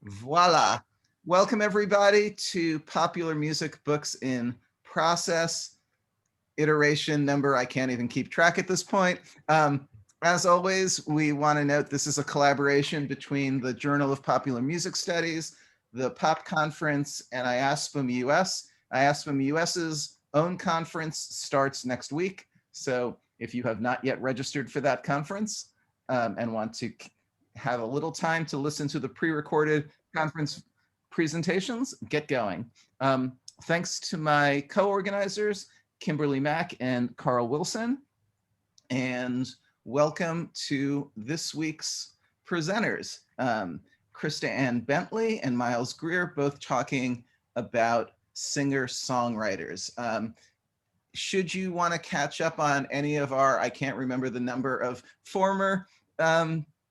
Voila. Welcome everybody to Popular Music Books in Process, iteration number I can't even keep track at this point. As always, we want to note this is a collaboration between the Journal of Popular Music Studies, the Pop Conference, and IASPM US. IASPM US's own conference starts next week. So if you have not yet registered for that conference and want to have a little time to listen to the pre-recorded conference presentations, get going. Thanks to my co-organizers, Kimberly Mack and Carl Wilson, and welcome to this week's presenters, Christa Anne Bentley and Miles Grier, both talking about singer-songwriters. Should you want to catch up on any of our, I can't remember the number of former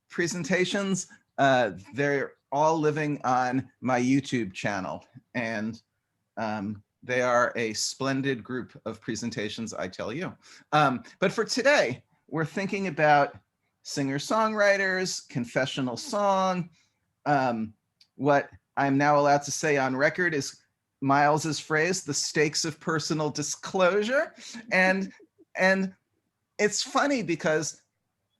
presentations, they're all living on my YouTube channel, and they are a splendid group of presentations, I tell you. But for today, we're thinking about singer-songwriters, confessional song. What I'm now allowed to say on record is Miles's phrase, the stakes of personal disclosure. And it's funny because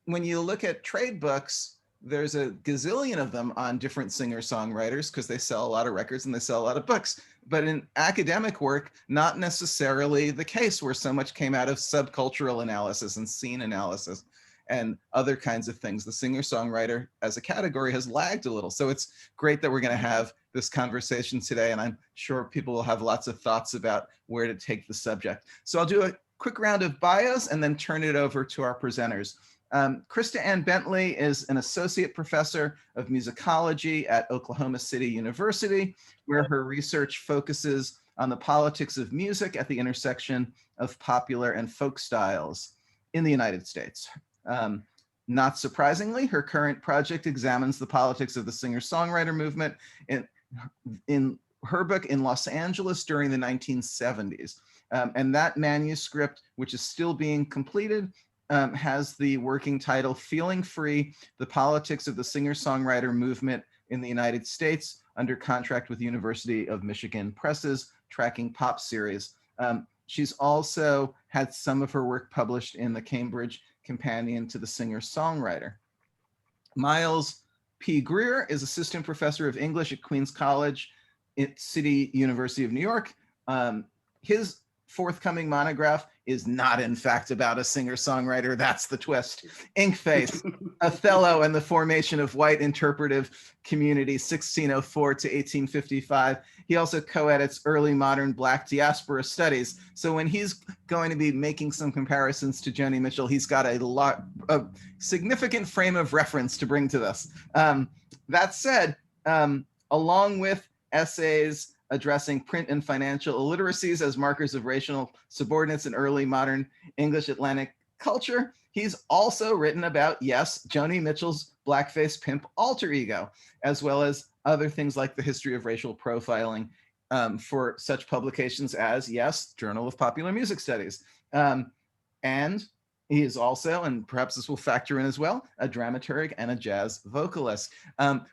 when you look at trade books, there's a gazillion of them on different singer-songwriters because they sell a lot of records and they sell a lot of books. But in academic work, not necessarily the case, where so much came out of subcultural analysis and scene analysis and other kinds of things. The singer-songwriter as a category has lagged a little. So it's great that we're going to have this conversation today, and I'm sure people will have lots of thoughts about where to take the subject. So I'll do a quick round of bios and then turn it over to our presenters. Christa Anne Bentley is an Associate Professor of Musicology at Oklahoma City University, where her research focuses on the politics of music at the intersection of popular and folk styles in the United States. Not surprisingly, her current project examines the politics of the singer-songwriter movement in her book in Los Angeles during the 1970s. And that manuscript, which is still being completed, has the working title, Feeling Free, The Politics of the Singer-Songwriter Movement in the United States, under contract with University of Michigan Press's Tracking Pop series. She's also had some of her work published in the Cambridge Companion to the Singer-Songwriter. Miles P. Grier is Assistant Professor of English at Queens College at City University of New York. His forthcoming monograph is not in fact about a singer-songwriter. That's the twist. Inkface, Othello and the Formation of White Interpretive Community, 1604 to 1855. He also co-edits Early Modern Black Diaspora Studies. So when he's going to be making some comparisons to Joni Mitchell, he's got a significant frame of reference to bring to this. That said, along with essays addressing print and financial illiteracies as markers of racial subordinates in early modern English Atlantic culture, he's also written about, yes, Joni Mitchell's blackface pimp alter ego, as well as other things like the history of racial profiling for such publications as, yes, Journal of Popular Music Studies. And he is also, and perhaps this will factor in as well, a dramaturg and a jazz vocalist.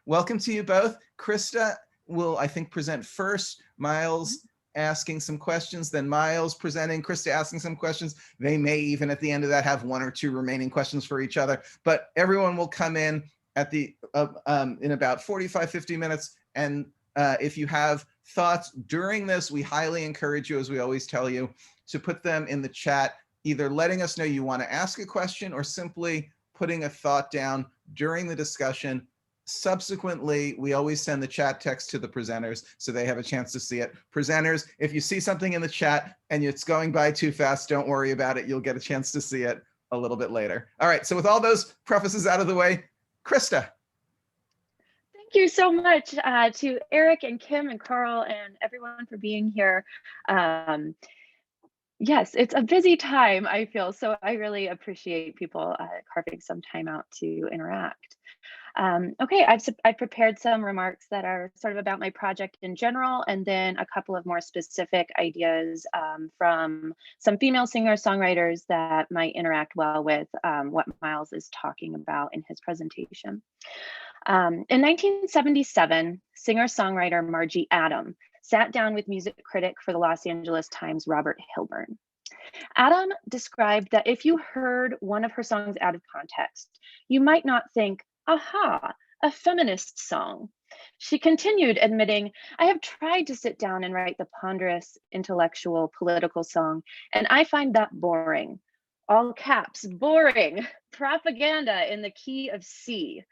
Welcome to you both. Christa will, I think, present first, Miles asking some questions, then Miles presenting, Christa asking some questions. They may even at the end of that have one or two remaining questions for each other, but everyone will come in at the in about 45, 50 minutes. And if you have thoughts during this, we highly encourage you, as we always tell you, to put them in the chat, either letting us know you want to ask a question or simply putting a thought down during the discussion. Subsequently, we always send the chat text to the presenters so they have a chance to see it. Presenters, if you see something in the chat and it's going by too fast, don't worry about it. You'll get a chance to see it a little bit later. All right, so with all those prefaces out of the way, Christa. Thank you so much to Eric and Kim and Carl and everyone for being here. Yes, it's a busy time, I feel, so I really appreciate people carving some time out to interact. Okay, I've prepared some remarks that are sort of about my project in general, and then a couple of more specific ideas from some female singer-songwriters that might interact well with what Miles is talking about in his presentation. In 1977, singer-songwriter Margie Adam sat down with music critic for the Los Angeles Times, Robert Hilburn. Adam described that if you heard one of her songs out of context, you might not think, aha, a feminist song. She continued, admitting, I have tried to sit down and write the ponderous, intellectual, political song, and I find that boring. All caps, boring, propaganda in the key of C.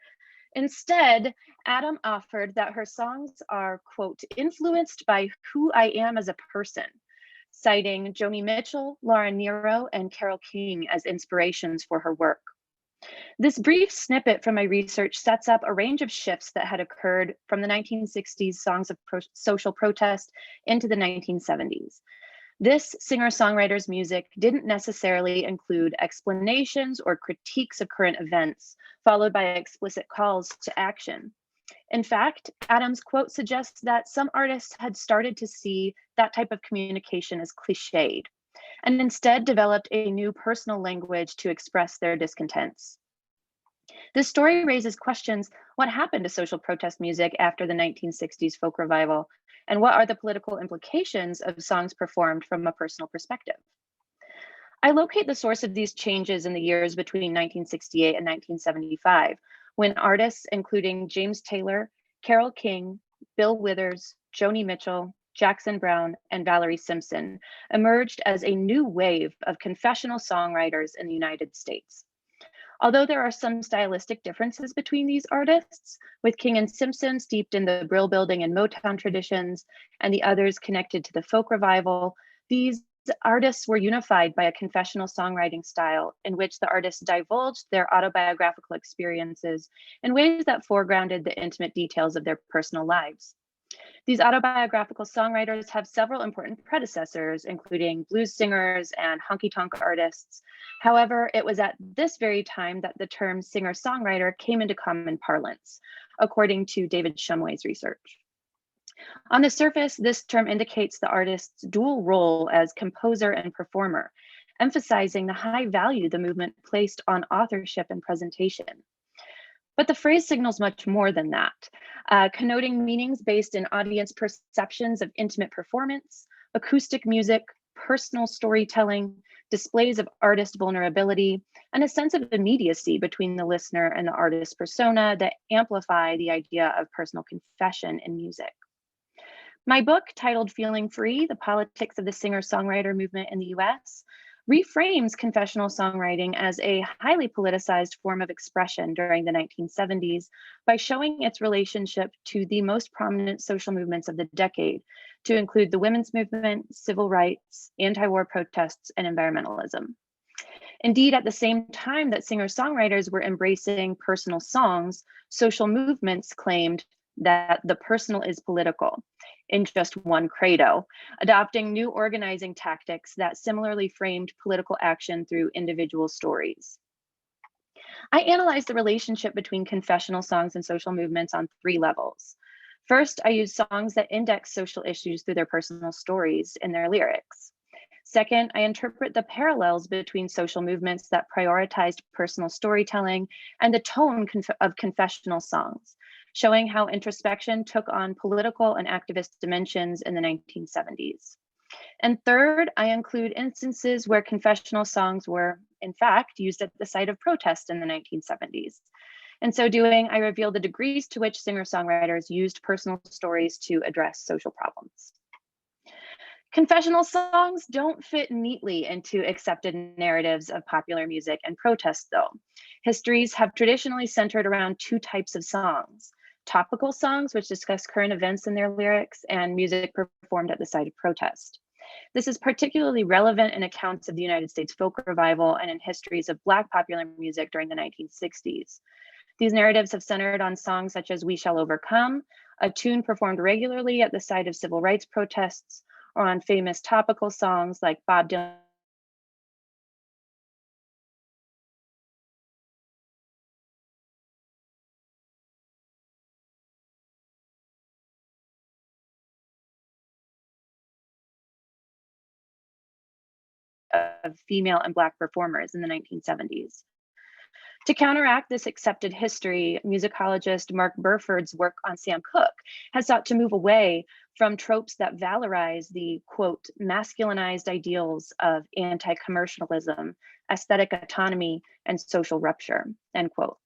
Instead, Adam offered that her songs are, quote, influenced by who I am as a person, citing Joni Mitchell, Laura Nero, and Carole King as inspirations for her work. This brief snippet from my research sets up a range of shifts that had occurred from the 1960s songs of social protest into the 1970s. This singer-songwriter's music didn't necessarily include explanations or critiques of current events, followed by explicit calls to action. In fact, Adams' quote suggests that some artists had started to see that type of communication as cliched, and instead developed a new personal language to express their discontents. This story raises questions: what happened to social protest music after the 1960s folk revival? And what are the political implications of songs performed from a personal perspective? I locate the source of these changes in the years between 1968 and 1975, when artists including James Taylor, Carole King, Bill Withers, Joni Mitchell, Jackson Browne, and Valerie Simpson emerged as a new wave of confessional songwriters in the United States. Although there are some stylistic differences between these artists, with King and Simpson steeped in the Brill Building and Motown traditions, and the others connected to the folk revival, these artists were unified by a confessional songwriting style in which the artists divulged their autobiographical experiences in ways that foregrounded the intimate details of their personal lives. These autobiographical songwriters have several important predecessors, including blues singers and honky-tonk artists. However, it was at this very time that the term singer-songwriter came into common parlance, according to David Shumway's research. On the surface, this term indicates the artist's dual role as composer and performer, emphasizing the high value the movement placed on authorship and presentation. But the phrase signals much more than that, connoting meanings based in audience perceptions of intimate performance, acoustic music, personal storytelling, displays of artist vulnerability, and a sense of immediacy between the listener and the artist's persona that amplify the idea of personal confession in music. My book, titled Feeling Free: The Politics of the Singer-Songwriter Movement in the US, reframes confessional songwriting as a highly politicized form of expression during the 1970s by showing its relationship to the most prominent social movements of the decade, to include the women's movement, civil rights, anti-war protests, and environmentalism. Indeed, at the same time that singer-songwriters were embracing personal songs, social movements claimed that the personal is political, in just one credo, adopting new organizing tactics that similarly framed political action through individual stories. I analyzed the relationship between confessional songs and social movements on 3 levels. First, I used songs that index social issues through their personal stories in their lyrics. Second, I interpret the parallels between social movements that prioritized personal storytelling and the tone of confessional songs, showing how introspection took on political and activist dimensions in the 1970s. And third, I include instances where confessional songs were, in fact, used at the site of protest in the 1970s. In so doing, I reveal the degrees to which singer-songwriters used personal stories to address social problems. Confessional songs don't fit neatly into accepted narratives of popular music and protest, though. Histories have traditionally centered around 2 types of songs: topical songs, which discuss current events in their lyrics, and music performed at the site of protest. This is particularly relevant in accounts of the United States folk revival and in histories of Black popular music during the 1960s. These narratives have centered on songs such as We Shall Overcome, a tune performed regularly at the site of civil rights protests, or on famous topical songs like Bob Dylan of female and Black performers in the 1970s. To counteract this accepted history, musicologist Mark Burford's work on Sam Cooke has sought to move away from tropes that valorize the, quote, masculinized ideals of anti-commercialism, aesthetic autonomy, and social rupture, end quote.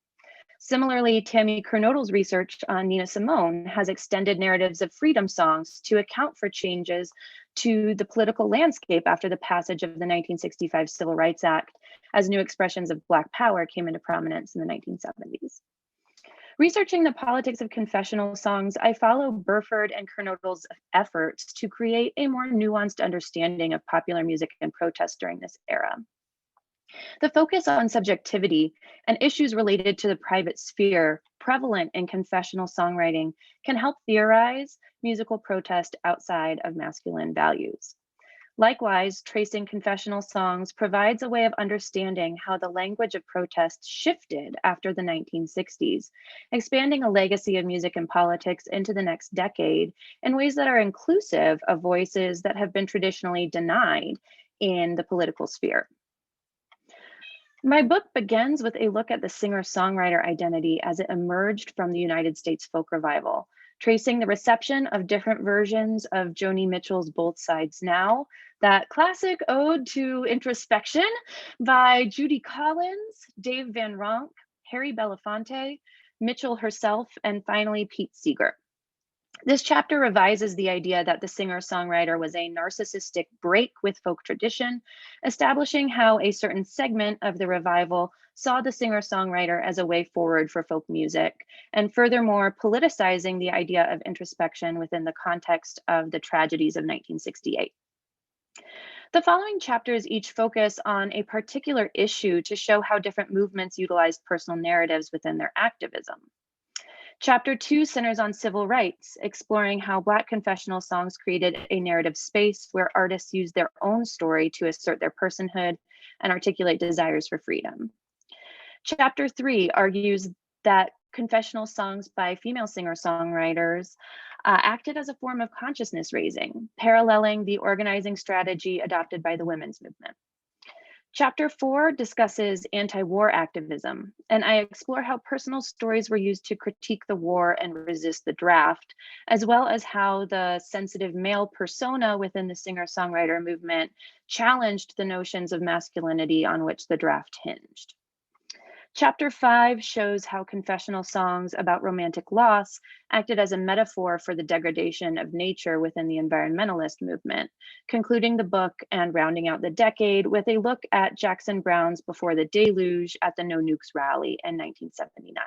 Similarly, Tammy Kernodle's research on Nina Simone has extended narratives of freedom songs to account for changes to the political landscape after the passage of the 1965 Civil Rights Act, as new expressions of Black power came into prominence in the 1970s. Researching the politics of confessional songs, I follow Burford and Kernodle's efforts to create a more nuanced understanding of popular music and protest during this era. The focus on subjectivity and issues related to the private sphere prevalent in confessional songwriting can help theorize musical protest outside of masculine values. Likewise, tracing confessional songs provides a way of understanding how the language of protest shifted after the 1960s, expanding a legacy of music and politics into the next decade in ways that are inclusive of voices that have been traditionally denied in the political sphere. My book begins with a look at the singer-songwriter identity as it emerged from the United States folk revival, tracing the reception of different versions of Joni Mitchell's Both Sides Now, that classic ode to introspection by Judy Collins, Dave Van Ronk, Harry Belafonte, Mitchell herself, and finally Pete Seeger. This chapter revises the idea that the singer-songwriter was a narcissistic break with folk tradition, establishing how a certain segment of the revival saw the singer-songwriter as a way forward for folk music, and furthermore, politicizing the idea of introspection within the context of the tragedies of 1968. The following chapters each focus on a particular issue to show how different movements utilized personal narratives within their activism. Chapter 2 centers on civil rights, exploring how Black confessional songs created a narrative space where artists used their own story to assert their personhood and articulate desires for freedom. Chapter 3 argues that confessional songs by female singer-songwriters acted as a form of consciousness raising, paralleling the organizing strategy adopted by the women's movement. Chapter 4 discusses anti-war activism, and I explore how personal stories were used to critique the war and resist the draft, as well as how the sensitive male persona within the singer-songwriter movement challenged the notions of masculinity on which the draft hinged. Chapter 5 shows how confessional songs about romantic loss acted as a metaphor for the degradation of nature within the environmentalist movement, concluding the book and rounding out the decade with a look at Jackson Browne's Before the Deluge at the No Nukes rally in 1979.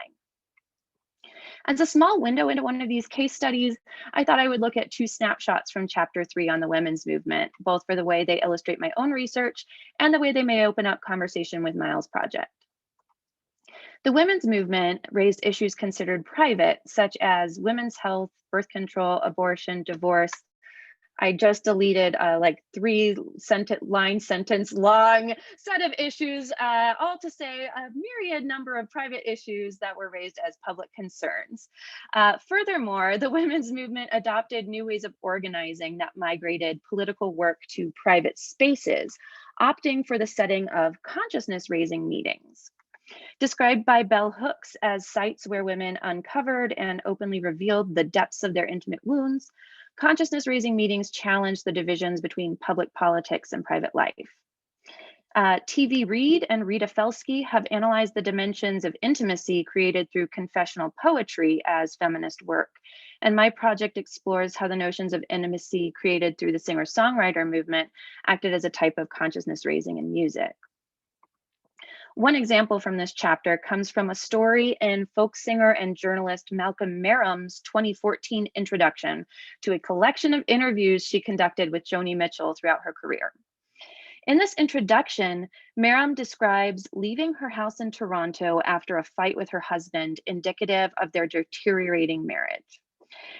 As a small window into one of these case studies, I thought I would look at 2 snapshots from Chapter 3 on the women's movement, both for the way they illustrate my own research and the way they may open up conversation with Miles' project. The women's movement raised issues considered private, such as women's health, birth control, abortion, divorce. I just deleted like 3-line sentence long set of issues, all to say a myriad number of private issues that were raised as public concerns. Furthermore, the women's movement adopted new ways of organizing that migrated political work to private spaces, opting for the setting of consciousness-raising meetings. Described by Bell Hooks as sites where women uncovered and openly revealed the depths of their intimate wounds, consciousness-raising meetings challenged the divisions between public politics and private life. TV Reed and Rita Felsky have analyzed the dimensions of intimacy created through confessional poetry as feminist work, and my project explores how the notions of intimacy created through the singer-songwriter movement acted as a type of consciousness-raising in music. One example from this chapter comes from a story in folk singer and journalist Malcolm Merrim's 2014 introduction to a collection of interviews she conducted with Joni Mitchell throughout her career. In this introduction, Merrim describes leaving her house in Toronto after a fight with her husband, indicative of their deteriorating marriage.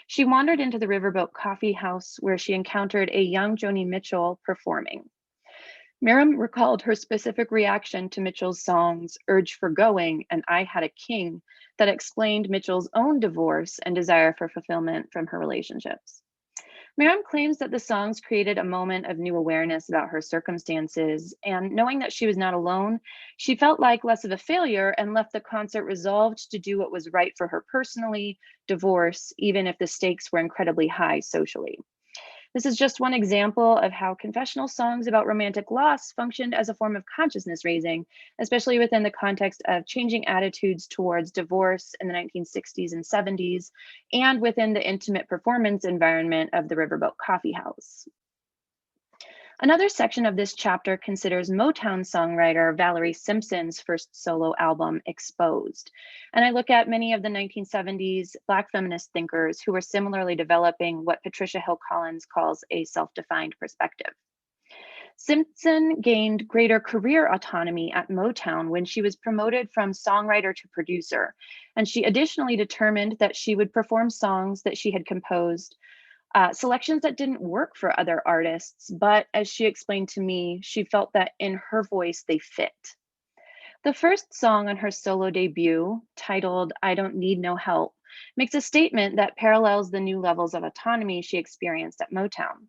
She wandered into the Riverboat Coffee House where she encountered a young Joni Mitchell performing. Merrim recalled her specific reaction to Mitchell's songs Urge for Going and I Had a King that explained Mitchell's own divorce and desire for fulfillment from her relationships. Miriam claims that the songs created a moment of new awareness about her circumstances, and knowing that she was not alone, she felt like less of a failure and left the concert resolved to do what was right for her personally, divorce, even if the stakes were incredibly high socially. This is just one example of how confessional songs about romantic loss functioned as a form of consciousness raising, especially within the context of changing attitudes towards divorce in the 1960s and 70s, and within the intimate performance environment of the Riverboat Coffee House. Another section of this chapter considers Motown songwriter Valerie Simpson's first solo album, Exposed. And I look at many of the 1970s Black feminist thinkers who were similarly developing what Patricia Hill Collins calls a self-defined perspective. Simpson gained greater career autonomy at Motown when she was promoted from songwriter to producer. And she additionally determined that she would perform songs that she had composed, selections that didn't work for other artists, but as she explained to me, she felt that in her voice they fit. The first song on her solo debut, titled I Don't Need No Help, makes a statement that parallels the new levels of autonomy she experienced at Motown.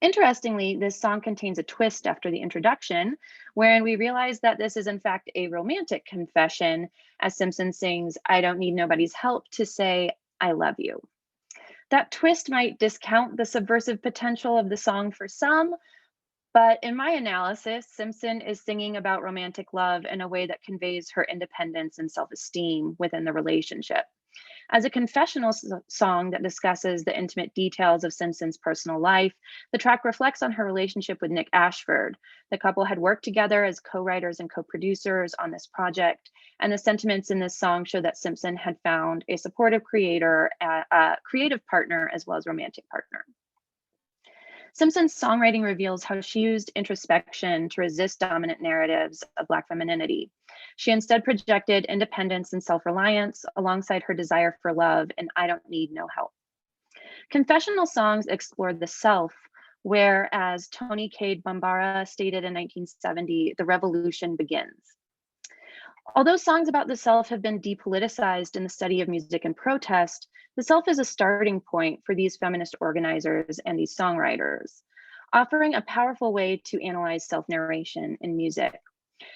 Interestingly, this song contains a twist after the introduction, wherein we realize that this is in fact a romantic confession, as Simpson sings, I don't need nobody's help to say, I love you. That twist might discount the subversive potential of the song for some, but in my analysis, Simpson is singing about romantic love in a way that conveys her independence and self-esteem within the relationship. As a confessional song that discusses the intimate details of Simpson's personal life, the track reflects on her relationship with Nick Ashford. The couple had worked together as co-writers and co-producers on this project, and the sentiments in this song show that Simpson had found a supportive creative partner as well as romantic partner. Simpson's songwriting reveals how she used introspection to resist dominant narratives of Black femininity. She instead projected independence and self-reliance alongside her desire for love and I don't need no help. Confessional songs explore the self, whereas Toni Cade Bambara stated in 1970, the revolution begins. Although songs about the self have been depoliticized in the study of music and protest, the self is a starting point for these feminist organizers and these songwriters, offering a powerful way to analyze self-narration in music.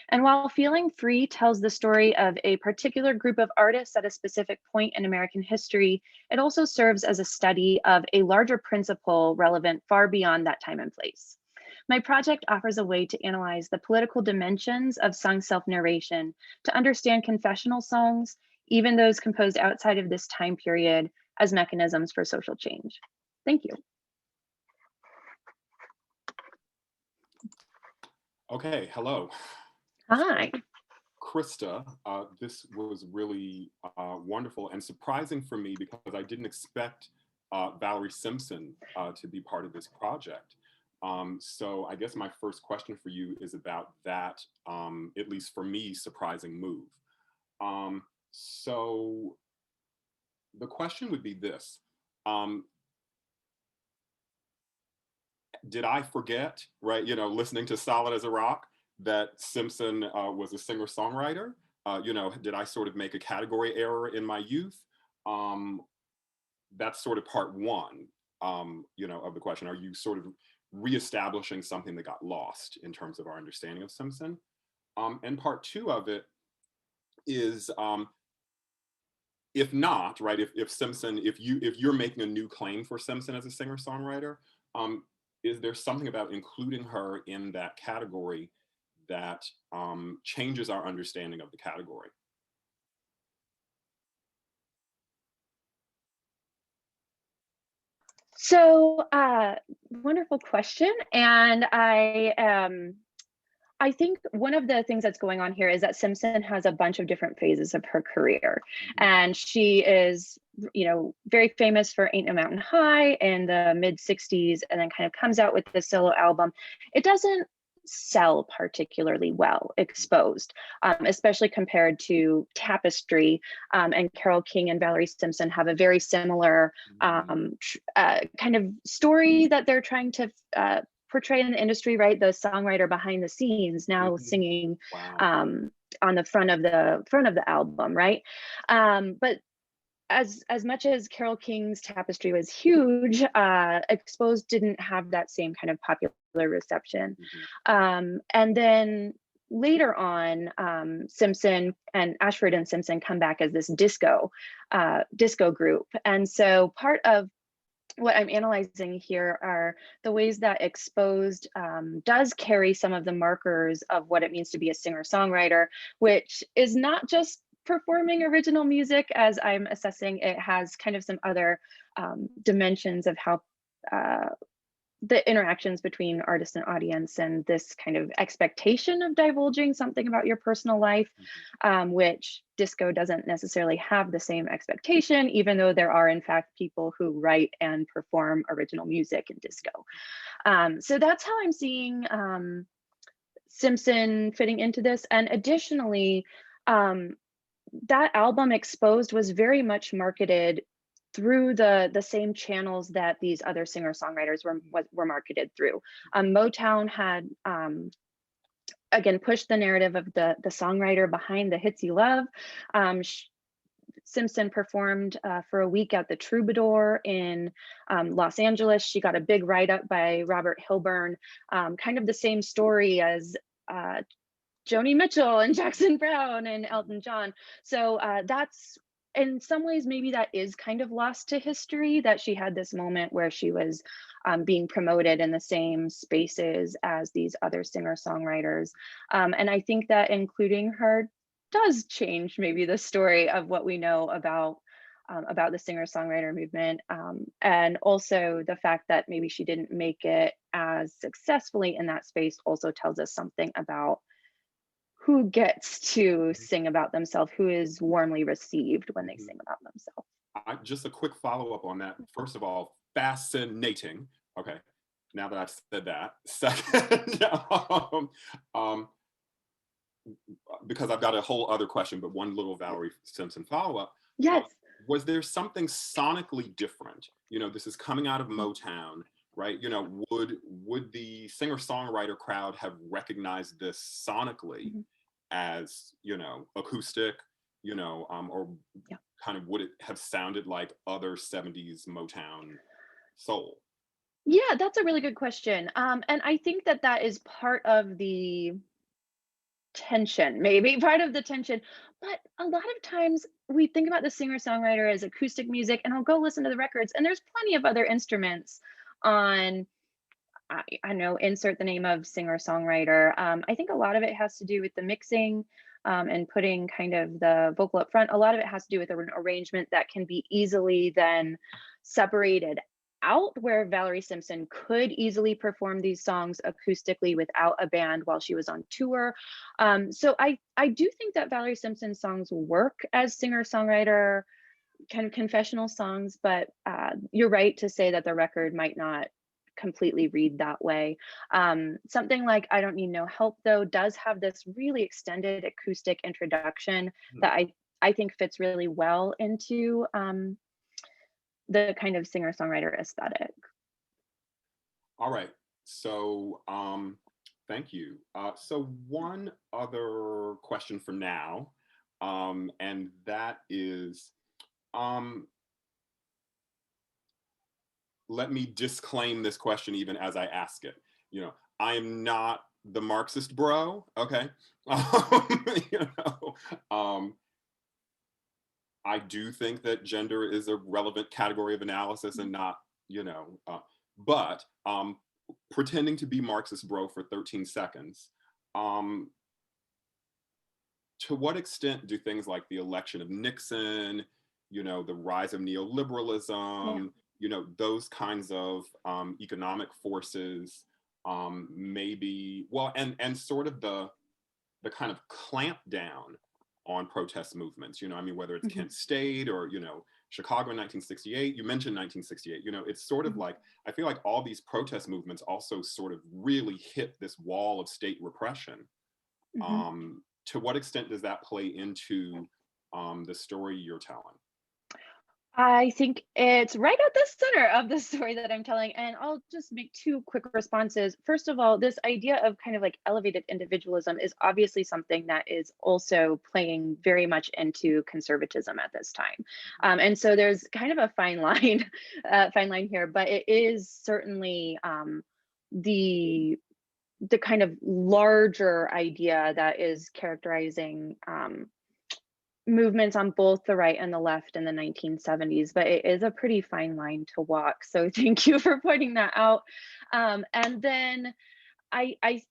And while Feeling Free tells the story of a particular group of artists at a specific point in American history, it also serves as a study of a larger principle relevant far beyond that time and place. My project offers a way to analyze the political dimensions of song self-narration to understand confessional songs, even those composed outside of this time period, as mechanisms for social change. Thank you. Okay, hello. Hi. Christa, this was really wonderful and surprising for me because I didn't expect Valerie Simpson to be part of this project. So I guess my first question for you is about that, at least for me, surprising move. So the question would be this. Did I forget, right, listening to Solid as a Rock, that Simpson was a singer-songwriter? Did I sort of make a category error in my youth? That's sort of part one, of the question. Are you sort of reestablishing something that got lost in terms of our understanding of Simpson? And part two of it is, if not, right, if Simpson, if you're making a new claim for Simpson as a singer-songwriter, is there something about including her in that category that changes our understanding of the category? So, wonderful question. And I think one of the things that's going on here is that Simpson has a bunch of different phases of her career. And she is, very famous for Ain't No Mountain High in the mid 60s, and then kind of comes out with the solo album. It doesn't sell particularly well, Exposed, especially compared to Tapestry, and Carole King and Valerie Simpson have a very similar kind of story that they're trying to portray in the industry, right? The songwriter behind the scenes now singing on the front of the album, right? But as much as Carole King's Tapestry was huge, Exposed didn't have that same kind of popular reception. And then later on, Simpson and Ashford and Simpson come back as this disco group. And so part of what I'm analyzing here are the ways that Exposed does carry some of the markers of what it means to be a singer-songwriter, which is not just performing original music. As I'm assessing, it has kind of some other dimensions of how the interactions between artist and audience, and this kind of expectation of divulging something about your personal life, which disco doesn't necessarily have the same expectation, even though there are in fact people who write and perform original music in disco. So that's how I'm seeing Simpson fitting into this. And additionally, that album Exposed was very much marketed through the same channels that these other singer-songwriters were marketed through. Motown had again pushed the narrative of the songwriter behind the hits you love. Simpson performed for a week at the Troubadour in Los Angeles. She got a big write-up by Robert Hilburn, kind of the same story as Joni Mitchell and Jackson Browne and Elton John. So that's, in some ways, maybe that is kind of lost to history, that she had this moment where she was being promoted in the same spaces as these other singer-songwriters. And I think that including her does change maybe the story of what we know about the singer-songwriter movement. And also the fact that maybe she didn't make it as successfully in that space also tells us something about who gets to sing about themselves, who is warmly received when they sing about themselves. Just a quick follow-up on that. First of all, fascinating. Okay, now that I've said that. Second, because I've got a whole other question, but one little Valerie Simpson follow-up. Yes. Was there something sonically different? You know, this is coming out of Motown, right? You know, would the singer-songwriter crowd have recognized this sonically as, you know, acoustic, you know, or kind of would it have sounded like other 70s Motown soul? Yeah, that's a really good question. And I think that that is part of the tension, maybe part of the tension. But a lot of times we think about the singer-songwriter as acoustic music, and I'll go listen to the records, and there's plenty of other instruments on, I know, insert the name of singer-songwriter. I think a lot of it has to do with the mixing and putting kind of the vocal up front. A lot of it has to do with an arrangement that can be easily then separated out, where Valerie Simpson could easily perform these songs acoustically without a band while she was on tour. So I do think that Valerie Simpson's songs work as singer-songwriter kind of confessional songs, but you're right to say that the record might not completely read that way. Something like I Don't Need No Help, though, does have this really extended acoustic introduction that I think fits really well into the kind of singer-songwriter aesthetic. All right, so thank you. So one other question for now, and that is, let me disclaim this question even as I ask it. You know, I am not the Marxist bro, okay? You know, I do think that gender is a relevant category of analysis and not, you know, but pretending to be Marxist bro for 13 seconds, to what extent do things like the election of Nixon, you know, the rise of neoliberalism, you know, those kinds of economic forces, maybe, well, and sort of the kind of clamp down on protest movements, you know, I mean, whether it's Kent State or, you know, Chicago in 1968, you mentioned 1968, you know, it's sort of like, I feel like all these protest movements also sort of really hit this wall of state repression. To what extent does that play into the story you're telling? I think it's right at the center of the story that I'm telling, and I'll just make two quick responses. First of all, this idea of kind of like elevated individualism is obviously something that is also playing very much into conservatism at this time, and so there's kind of a fine line, fine line here, but it is certainly the the kind of larger idea that is characterizing movements on both the right and the left in the 1970s, but it is a pretty fine line to walk. So thank you for pointing that out. And then I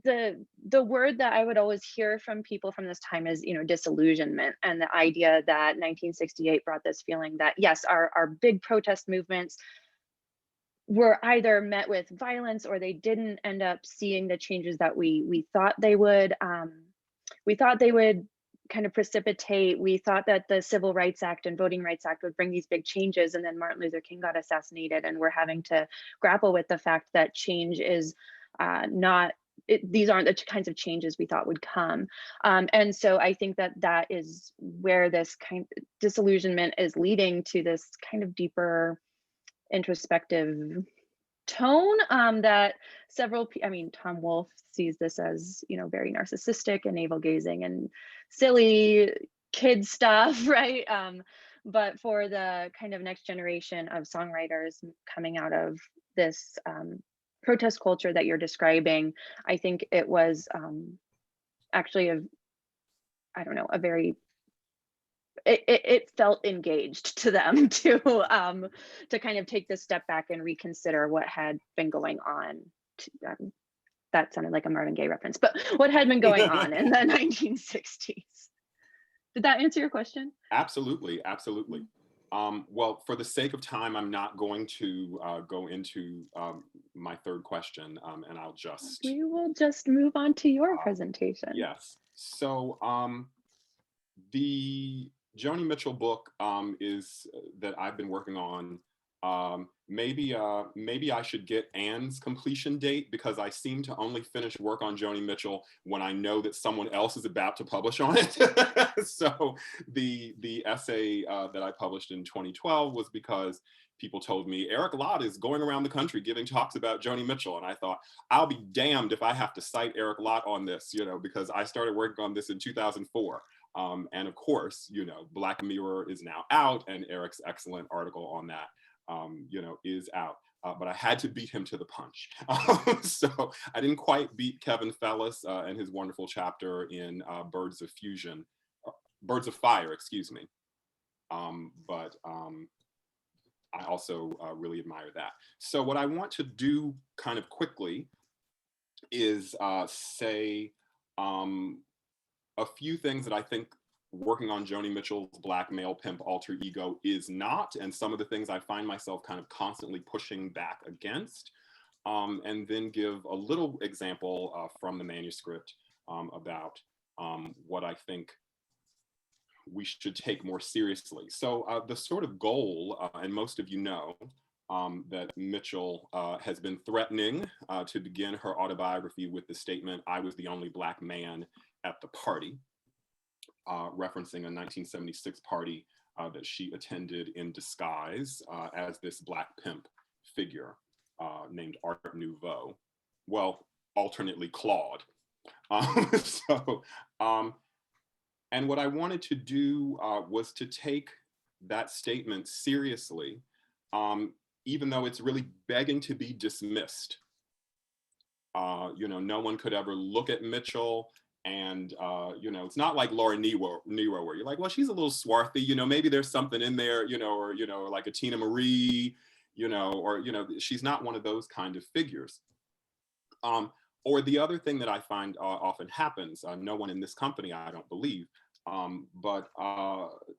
the word that I would always hear from people from this time is, disillusionment, and the idea that 1968 brought this feeling that yes, our big protest movements were either met with violence or they didn't end up seeing the changes that we thought they would. We thought they would kind of precipitate. We thought that the Civil Rights Act and Voting Rights Act would bring these big changes, and then Martin Luther King got assassinated, and we're having to grapple with the fact that change is not. These aren't the kinds of changes we thought would come, and so I think that that is where this kind of disillusionment is leading to this kind of deeper introspective tone that Tom Wolfe sees this as, very narcissistic and navel gazing and silly kid stuff, right? But for the kind of next generation of songwriters coming out of this protest culture that you're describing, I think it was actually a very it felt engaged to them to kind of take this step back and reconsider what had been going on. That sounded like a Marvin Gaye reference, but what had been going on in the 1960s. Did that answer your question? Absolutely, absolutely. Well, for the sake of time, I'm not going to go into my third question, and I'll just... We will just move on to your presentation. Yes. So the Joni Mitchell book is that I've been working on. Maybe I should get Anne's completion date, because I seem to only finish work on Joni Mitchell when I know that someone else is about to publish on it. So the essay that I published in 2012 was because people told me Eric Lott is going around the country giving talks about Joni Mitchell, and I thought, I'll be damned if I have to cite Eric Lott on this, because I started working on this in 2004. And of course, Black Mirror is now out, and Eric's excellent article on that, is out. But I had to beat him to the punch. So I didn't quite beat Kevin Fellis and his wonderful chapter in Birds of Fire, excuse me. But I also really admire that. So what I want to do kind of quickly is say a few things that I think working on Joni Mitchell's Black male pimp alter ego is not, and some of the things I find myself kind of constantly pushing back against, and then give a little example from the manuscript about what I think we should take more seriously. So the sort of goal, and most of you know, that Mitchell has been threatening to begin her autobiography with the statement, "I was the only Black man at the party," referencing a 1976 party that she attended in disguise as this Black pimp figure named Art Nouveau. Well, alternately Claude. And what I wanted to do was to take that statement seriously, even though it's really begging to be dismissed. No one could ever look at Mitchell and, it's not like Laura Nero, where you're like, well, she's a little swarthy, maybe there's something in there, or like a Tina Marie, she's not one of those kind of figures. Or the other thing that I find often happens, no one in this company, I don't believe, but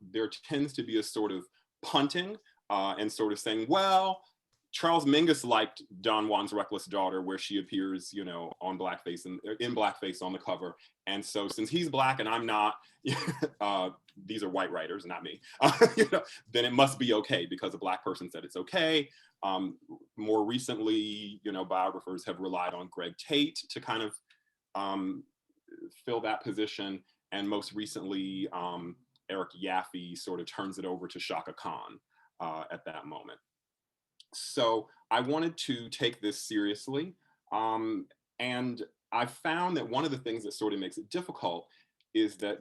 there tends to be a sort of punting and sort of saying, well, Charles Mingus liked Don Juan's Reckless Daughter, where she appears, on blackface and in blackface on the cover. And so since he's Black and I'm not, these are white writers, not me, then it must be okay because a Black person said it's okay. More recently, biographers have relied on Greg Tate to kind of fill that position. And most recently, Eric Yaffe sort of turns it over to Shaka Khan. at that moment. So I wanted to take this seriously. And I found that one of the things that sort of makes it difficult is that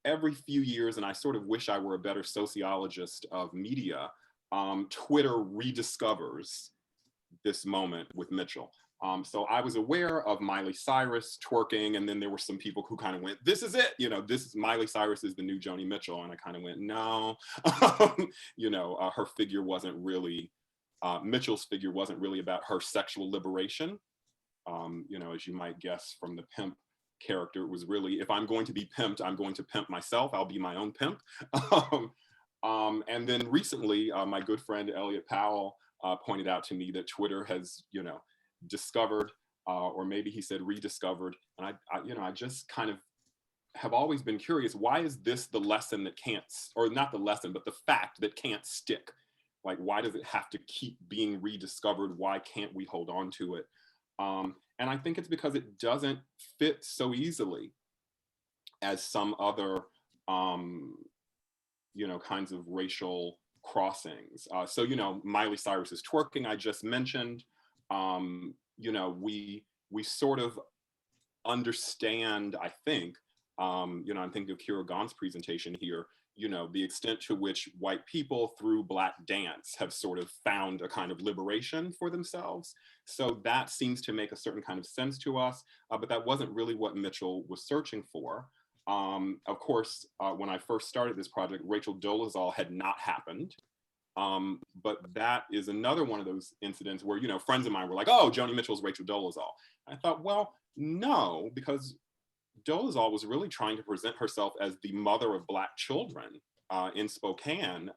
every few years, and I sort of wish I were a better sociologist of media, Twitter rediscovers this moment with Mitchell. So I was aware of Miley Cyrus twerking, and then there were some people who kind of went, this is it, this is Miley Cyrus is the new Joni Mitchell. And I kind of went, no, her figure wasn't really, Mitchell's figure wasn't really about her sexual liberation. As you might guess from the pimp character, it was really, if I'm going to be pimped, I'm going to pimp myself. I'll be my own pimp. And then recently, my good friend Elliot Powell pointed out to me that Twitter has, discovered, or maybe he said rediscovered. And I just kind of have always been curious, why is this the lesson that can't, or not the lesson, but the fact that can't stick? Like, why does it have to keep being rediscovered? Why can't we hold on to it? And I think it's because it doesn't fit so easily as some other, kinds of racial crossings. So, Miley Cyrus is twerking, I just mentioned. We sort of understand, I think, I'm thinking of Kira Gon's presentation here, the extent to which white people through Black dance have sort of found a kind of liberation for themselves. So that seems to make a certain kind of sense to us, but that wasn't really what Mitchell was searching for. Of course, when I first started this project, Rachel Dolezal had not happened. But that is another one of those incidents where, friends of mine were like, oh, Joni Mitchell's Rachel Dolezal. I thought, well, no, because Dolezal was really trying to present herself as the mother of Black children in Spokane.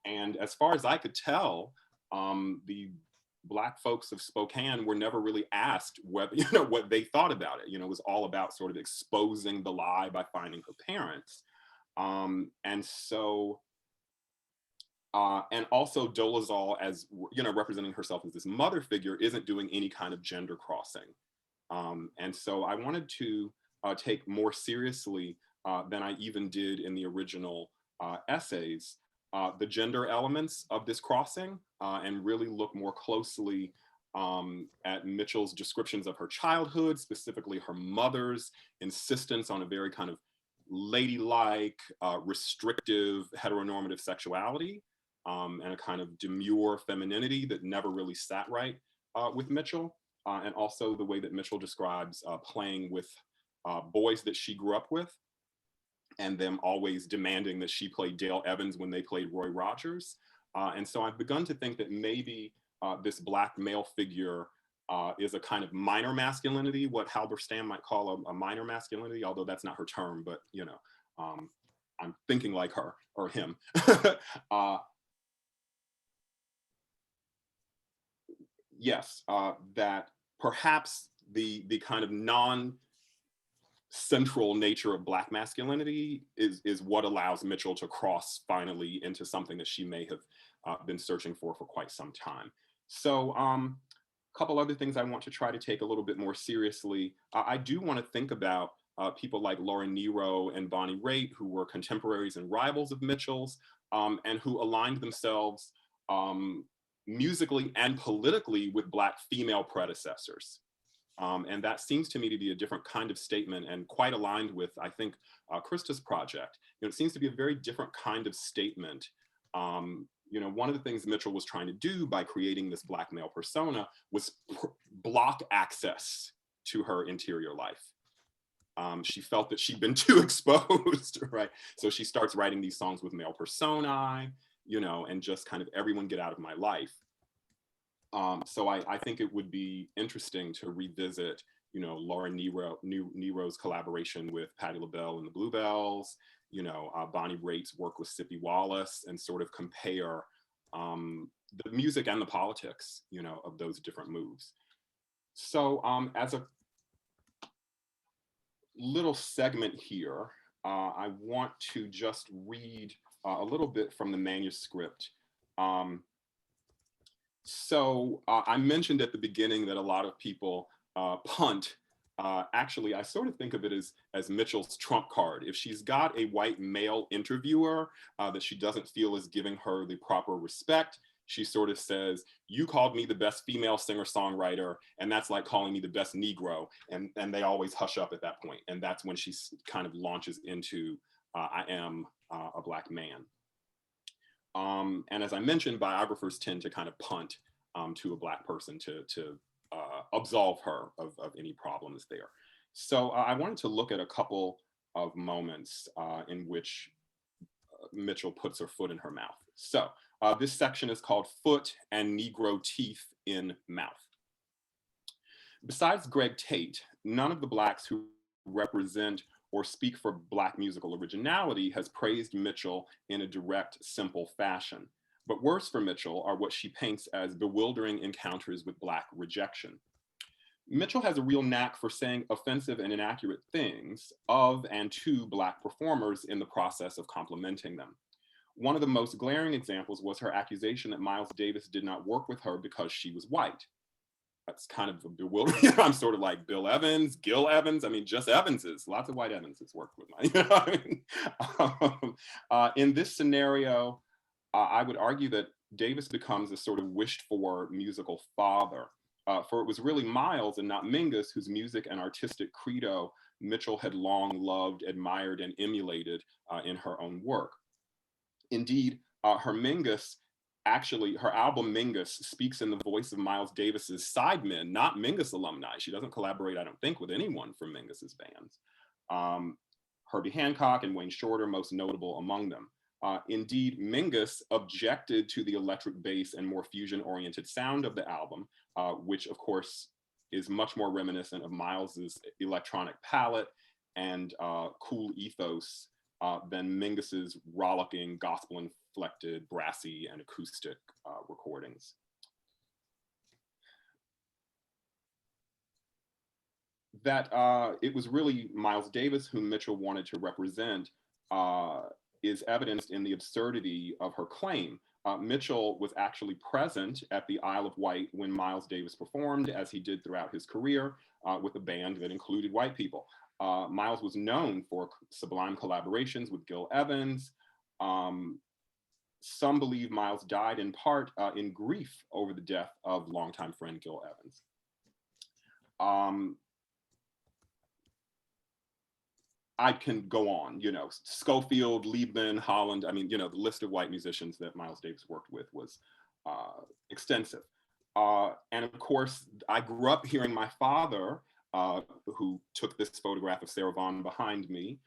And as far as I could tell, the Black folks of Spokane were never really asked whether, what they thought about it. It was all about sort of exposing the lie by finding her parents. And also Dolezal, as representing herself as this mother figure, isn't doing any kind of gender crossing. And so I wanted to take more seriously than I even did in the original essays, the gender elements of this crossing, and really look more closely at Mitchell's descriptions of her childhood, specifically her mother's insistence on a very kind of ladylike, restrictive, heteronormative sexuality, and a kind of demure femininity that never really sat right with Mitchell, and also the way that Mitchell describes playing with boys that she grew up with, and them always demanding that she play Dale Evans when they played Roy Rogers. And so I've begun to think that maybe this Black male figure is a kind of minor masculinity, what Halberstam might call a minor masculinity, although that's not her term, but I'm thinking like her or him. Yes, that perhaps the kind of non-central nature of Black masculinity is what allows Mitchell to cross finally into something that she may have been searching for quite some time. So a couple other things I want to try to take a little bit more seriously. I do want to think about people like Laura Nero and Bonnie Raitt, who were contemporaries and rivals of Mitchell's, and who aligned themselves musically and politically with Black female predecessors. And that seems to me to be a different kind of statement and quite aligned with, I think, Christa's project. It seems to be a very different kind of statement. One of the things Mitchell was trying to do by creating this Black male persona was block access to her interior life. She felt that she'd been too exposed, right? So she starts writing these songs with male personae, and just kind of everyone get out of my life. So I think it would be interesting to revisit, Laura Nero's collaboration with Patti LaBelle and the Bluebells, Bonnie Raitt's work with Sippy Wallace, and sort of compare the music and the politics, of those different moves. So as a little segment here, I want to just read a little bit from the manuscript. So I mentioned at the beginning that a lot of people punt actually, I sort of think of it as Mitchell's trump card. If she's got a white male interviewer that she doesn't feel is giving her the proper respect, she sort of says, you called me the best female singer-songwriter, and that's like calling me the best Negro. And they always hush up at that point. And that's when she kind of launches into, I am a Black man. And as I mentioned, biographers tend to kind of punt to a Black person to absolve her of any problems there. So I wanted to look at a couple of moments in which Mitchell puts her foot in her mouth. So this section is called Foot and Negro Teeth in Mouth. Besides Greg Tate, none of the Blacks who represent or speak for Black musical originality has praised Mitchell in a direct, simple fashion. But worse for Mitchell are what she paints as bewildering encounters with Black rejection. Mitchell has a real knack for saying offensive and inaccurate things of and to Black performers in the process of complimenting them. One of the most glaring examples was her accusation that Miles Davis did not work with her because she was white. That's kind of bewildering. I'm sort of like Bill Evans, Gil Evans. I mean, just Evanses. Lots of white Evanses worked with my. You know what I mean? In this scenario, I would argue that Davis becomes a sort of wished for musical father, for it was really Miles and not Mingus whose music and artistic credo Mitchell had long loved, admired, and emulated in her own work. Indeed, her album Mingus speaks in the voice of Miles Davis's sidemen, not Mingus alumni. She doesn't collaborate, I don't think, with anyone from Mingus's bands. Herbie Hancock and Wayne Shorter, most notable among them. Indeed, Mingus objected to the electric bass and more fusion-oriented sound of the album, which of course is much more reminiscent of Miles's electronic palette and cool ethos than Mingus's rollicking, gospel-inflected, brassy, and acoustic recordings. That it was really Miles Davis whom Mitchell wanted to represent is evidenced in the absurdity of her claim. Mitchell was actually present at the Isle of Wight when Miles Davis performed, as he did throughout his career, with a band that included white people. Miles was known for sublime collaborations with Gil Evans. Some believe Miles died in part in grief over the death of longtime friend Gil Evans. I can go on, you know, Schofield, Liebman, Holland. I mean, you know, the list of white musicians that Miles Davis worked with was extensive. And of course, I grew up hearing my father, who took this photograph of Sarah Vaughan behind me,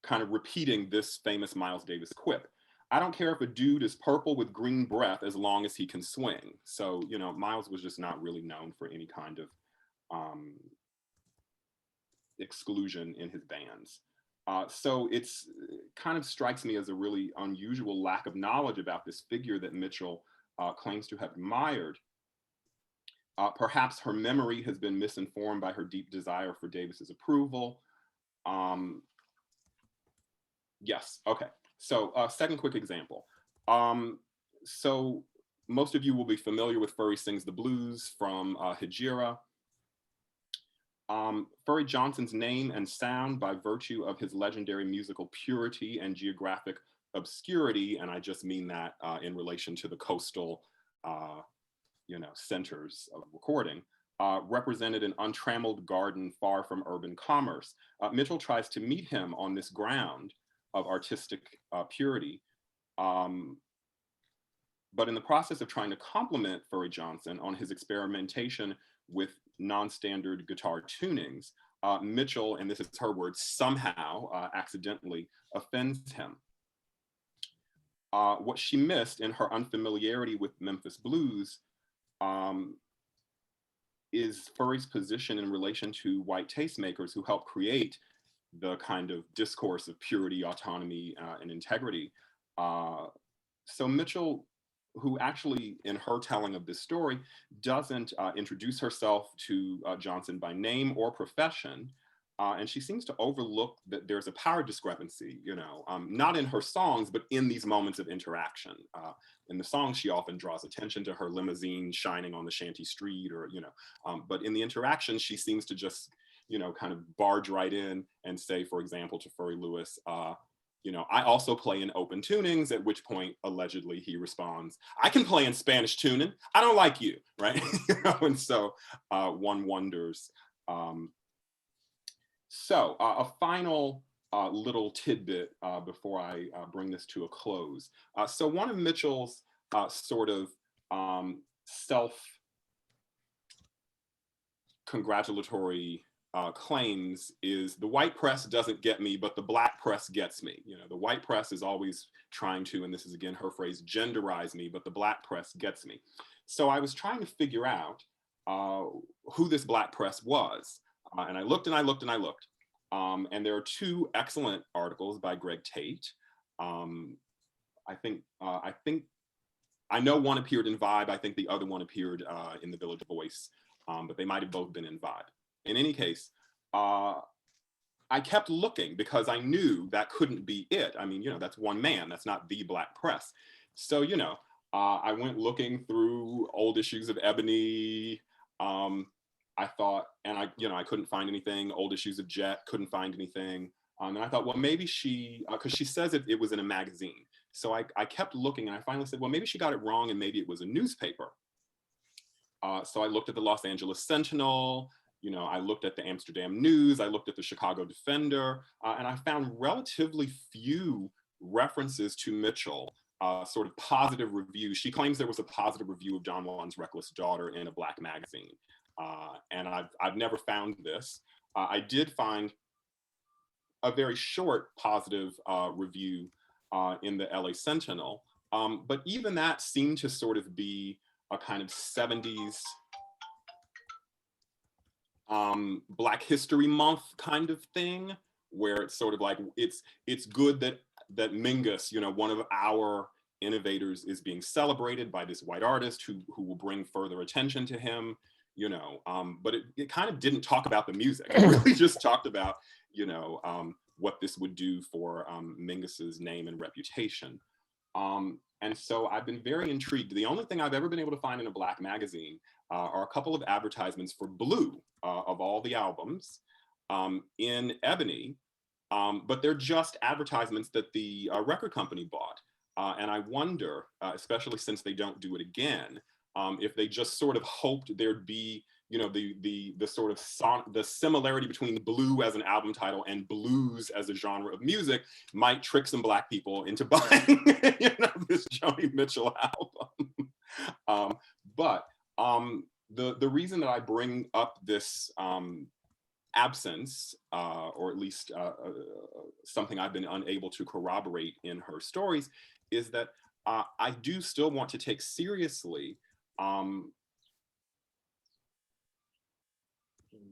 kind of repeating this famous Miles Davis quip. I don't care if a dude is purple with green breath as long as he can swing. So, you know, Miles was just not really known for any kind of exclusion in his bands. So it's kind of strikes me as a really unusual lack of knowledge about this figure that Mitchell claims to have admired. Perhaps her memory has been misinformed by her deep desire for Davis's approval. Yes, okay. So second quick example. So most of you will be familiar with Furry Sings the Blues from Hejira. Furry Johnson's name and sound, by virtue of his legendary musical purity and geographic obscurity, and I just mean that in relation to the coastal, you know, centers of recording, represented an untrammeled garden far from urban commerce. Mitchell tries to meet him on this ground of artistic purity, but in the process of trying to compliment Furry Johnson on his experimentation with non-standard guitar tunings, Mitchell, and this is her word, somehow accidentally offends him. What she missed in her unfamiliarity with Memphis blues is Furry's position in relation to white tastemakers who helped create the kind of discourse of purity, autonomy, and integrity. So Mitchell, who actually, in her telling of this story, doesn't introduce herself to Johnson by name or profession, and she seems to overlook that there's a power discrepancy, you know, not in her songs, but in these moments of interaction. In the songs, she often draws attention to her limousine shining on the shanty street, or, you know, but in the interaction, she seems to just, you know, kind of barge right in and say, for example, to Furry Lewis, you know, I also play in open tunings, at which point, allegedly, he responds, I can play in Spanish tuning. I don't like you, right? You know, and so one wonders. So a final little tidbit before I bring this to a close. So one of Mitchell's sort of self-congratulatory claims is, the white press doesn't get me, but the black press gets me. You know, the white press is always trying to, and this is again her phrase, genderize me, but the black press gets me. So I was trying to figure out who this black press was. And I looked and I looked and I looked. And there are two excellent articles by Greg Tate. I know one appeared in Vibe. I think the other one appeared in the Village Voice, but they might have both been in Vibe. In any case, I kept looking because I knew that couldn't be it. I mean, you know, that's one man, that's not the black press. So, you know, I went looking through old issues of Ebony. I thought, and I couldn't find anything. Old issues of Jet, couldn't find anything. And I thought, well, maybe she, because she says it was in a magazine. So I kept looking, and I finally said, well, maybe she got it wrong, and maybe it was a newspaper. So I looked at the Los Angeles Sentinel, you know, I looked at the Amsterdam News, I looked at the Chicago Defender, and I found relatively few references to Mitchell, sort of positive reviews. She claims there was a positive review of Don Juan's Reckless Daughter in a black magazine. And I've never found this. I did find a very short positive review in the LA Sentinel, but even that seemed to sort of be a kind of 70s Black History Month kind of thing, where it's sort of like, it's good that Mingus, you know, one of our innovators, is being celebrated by this white artist who will bring further attention to him. You know, but it kind of didn't talk about the music. It really just talked about, you know, what this would do for Mingus's name and reputation. And so I've been very intrigued. The only thing I've ever been able to find in a black magazine are a couple of advertisements for Blue of all the albums in Ebony, but they're just advertisements that the record company bought. And I wonder, especially since they don't do it again, if they just sort of hoped there'd be, you know, the sort of the similarity between Blue as an album title and blues as a genre of music might trick some black people into buying, you know, this Joni Mitchell album. But the reason that I bring up this absence, or at least something I've been unable to corroborate in her stories, is that I do still want to take seriously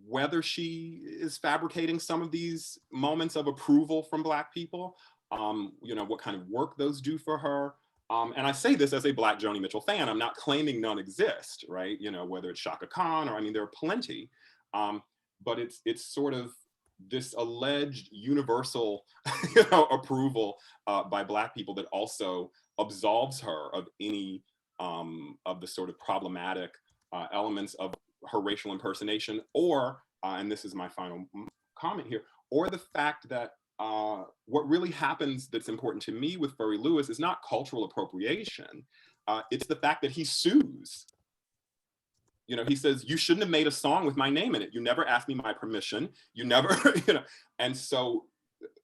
whether she is fabricating some of these moments of approval from Black people, you know, what kind of work those do for her. And I say this as a Black Joni Mitchell fan. I'm not claiming none exist, right? You know, whether it's Chaka Khan, or I mean, there are plenty, but it's sort of this alleged universal, you know, approval by Black people that also absolves her of any of the sort of problematic elements of her racial impersonation, or, and this is my final comment here, or the fact that what really happens that's important to me with Furry Lewis is not cultural appropriation, it's the fact that he sues. You know, he says, you shouldn't have made a song with my name in it. You never asked me my permission. You never, you know, and so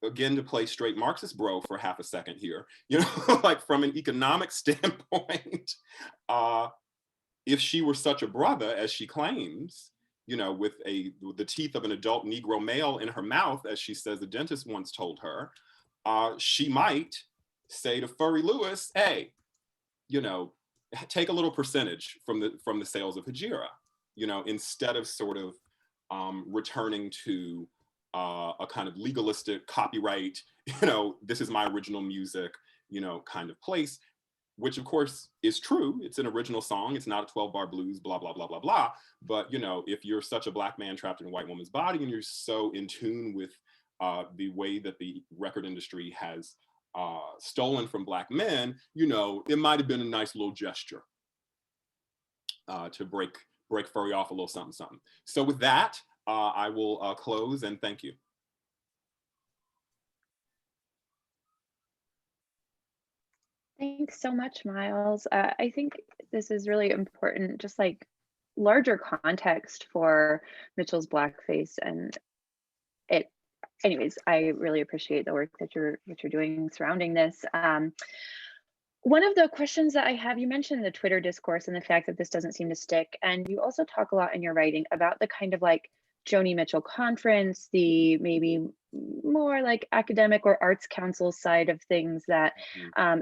again, to play straight Marxist bro for half a second here, you know, like from an economic standpoint, if she were such a brother as she claims, you know, with the teeth of an adult Negro male in her mouth, as she says the dentist once told her, she might say to Furry Lewis, hey, you know, take a little percentage from the sales of Hejira, you know, instead of sort of returning to a kind of legalistic copyright, you know, this is my original music, you know, kind of place. which of course is true. It's an original song. It's not a 12-bar blues, blah, blah, blah, blah, blah. But, you know, if you're such a Black man trapped in a white woman's body and you're so in tune with the way that the record industry has stolen from Black men, you know, it might have been a nice little gesture to break furry off a little something, something. So with that, I will close and thank you. Thanks so much, Miles. I think this is really important, just like larger context for Mitchell's blackface, and it. Anyways, I really appreciate the work that you're doing surrounding this. One of the questions that I have, you mentioned the Twitter discourse and the fact that this doesn't seem to stick, and you also talk a lot in your writing about the kind of like Joni Mitchell conference, the maybe more like academic or arts council side of things that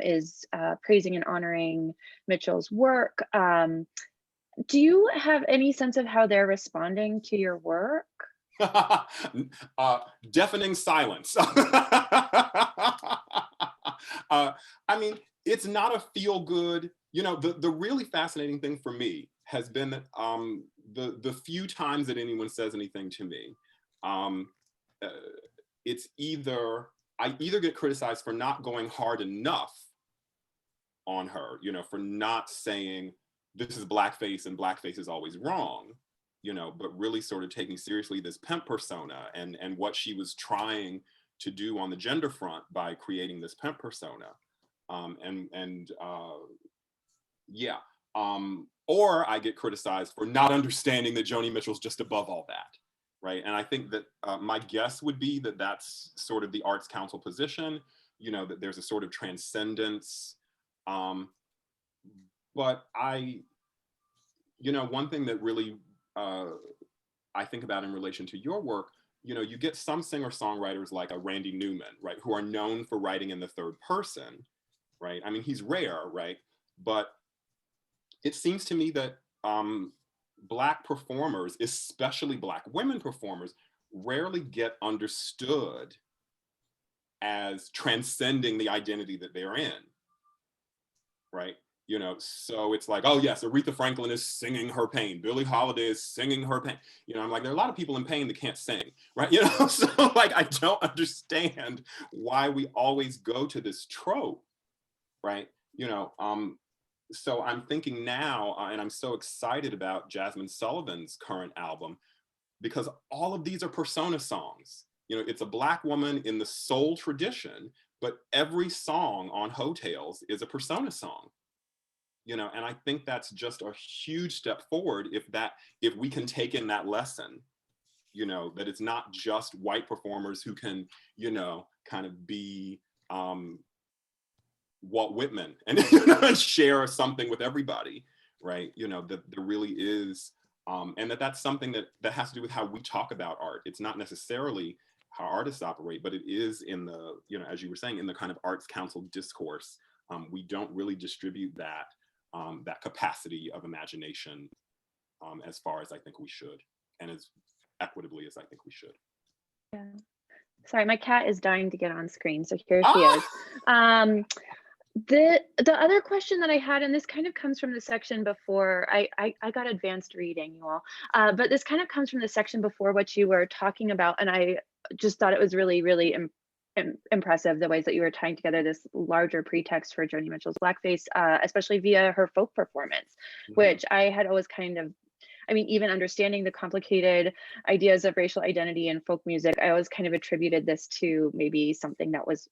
is praising and honoring Mitchell's work. Do you have any sense of how they're responding to your work? Deafening silence. I mean, it's not a feel good, you know, the really fascinating thing for me has been that the few times that anyone says anything to me, it's I either get criticized for not going hard enough on her, you know, for not saying this is blackface and blackface is always wrong, you know, but really sort of taking seriously this pimp persona and what she was trying to do on the gender front by creating this pimp persona. Or I get criticized for not understanding that Joni Mitchell's just above all that, right? And I think that my guess would be that that's sort of the Arts Council position, you know, that there's a sort of transcendence. But you know, one thing that really I think about in relation to your work, you know, you get some singer-songwriters like a Randy Newman, right, who are known for writing in the third person, right? I mean, he's rare, right? But it seems to me that Black performers, especially Black women performers, rarely get understood as transcending the identity that they're in, right? You know, so it's like, oh yes, Aretha Franklin is singing her pain. Billie Holiday is singing her pain. You know, I'm like, there are a lot of people in pain that can't sing, right? You know, so like, I don't understand why we always go to this trope, right? You know, so I'm thinking now, and I'm so excited about Jasmine Sullivan's current album, because all of these are persona songs. You know, it's a Black woman in the soul tradition, but every song on Hotels is a persona song. You know, and I think that's just a huge step forward if we can take in that lesson, you know, that it's not just white performers who can, you know, kind of be Walt Whitman and, you know, and share something with everybody, right? You know, that there really is, and that's something that has to do with how we talk about art. It's not necessarily how artists operate, but it is in the, you know, as you were saying, in the kind of Arts Council discourse. We don't really distribute that capacity of imagination as far as I think we should, and as equitably as I think we should. Yeah. Sorry, my cat is dying to get on screen, so here she is. The other question that I had, and this kind of comes from the section before, I got advanced reading, you all, but this kind of comes from the section before what you were talking about, and I just thought it was really, really impressive the ways that you were tying together this larger pretext for Joni Mitchell's blackface, especially via her folk performance, which I had always kind of, I mean, even understanding the complicated ideas of racial identity in folk music, I always kind of attributed this to maybe something that was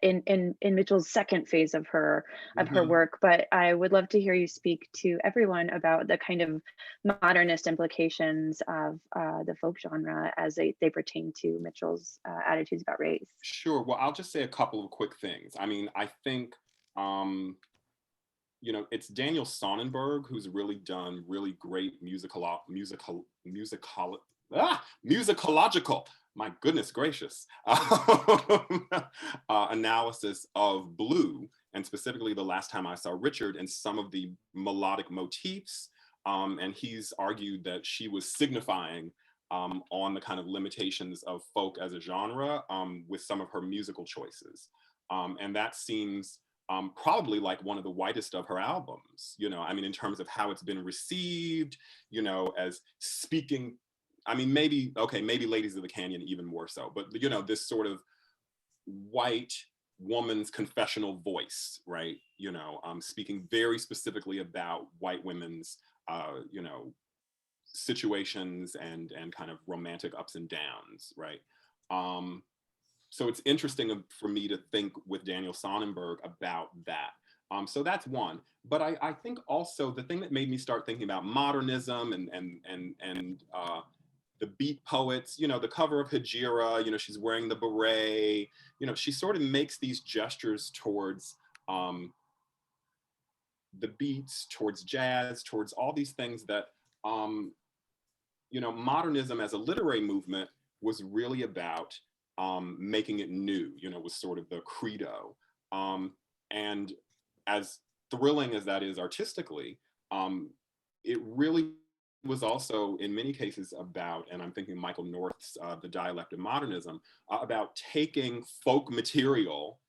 in Mitchell's second phase of her work. But I would love to hear you speak to everyone about the kind of modernist implications of the folk genre as they pertain to Mitchell's attitudes about race. Sure. Well, I'll just say a couple of quick things. I mean, I think you know, it's Daniel Sonnenberg who's really done really great musicological, my goodness gracious, analysis of Blue, and specifically The Last Time I Saw Richard, and some of the melodic motifs. And he's argued that she was signifying on the kind of limitations of folk as a genre with some of her musical choices. And that seems probably like one of the whitest of her albums, you know, I mean, in terms of how it's been received, you know, as speaking, I mean, maybe, okay, maybe Ladies of the Canyon even more so, but, you know, this sort of white woman's confessional voice, right? You know, speaking very specifically about white women's, you know, situations and kind of romantic ups and downs, right? So it's interesting for me to think with Daniel Sonnenberg about that. So that's one. But I think also the thing that made me start thinking about modernism and the beat poets, you know, the cover of Hejira, you know, she's wearing the beret, you know, she sort of makes these gestures towards the beats, towards jazz, towards all these things that, you know, modernism as a literary movement was really about making it new, you know, was sort of the credo. And as thrilling as that is artistically, it really was also in many cases about, and I'm thinking Michael North's The Dialect of Modernism, about taking folk material,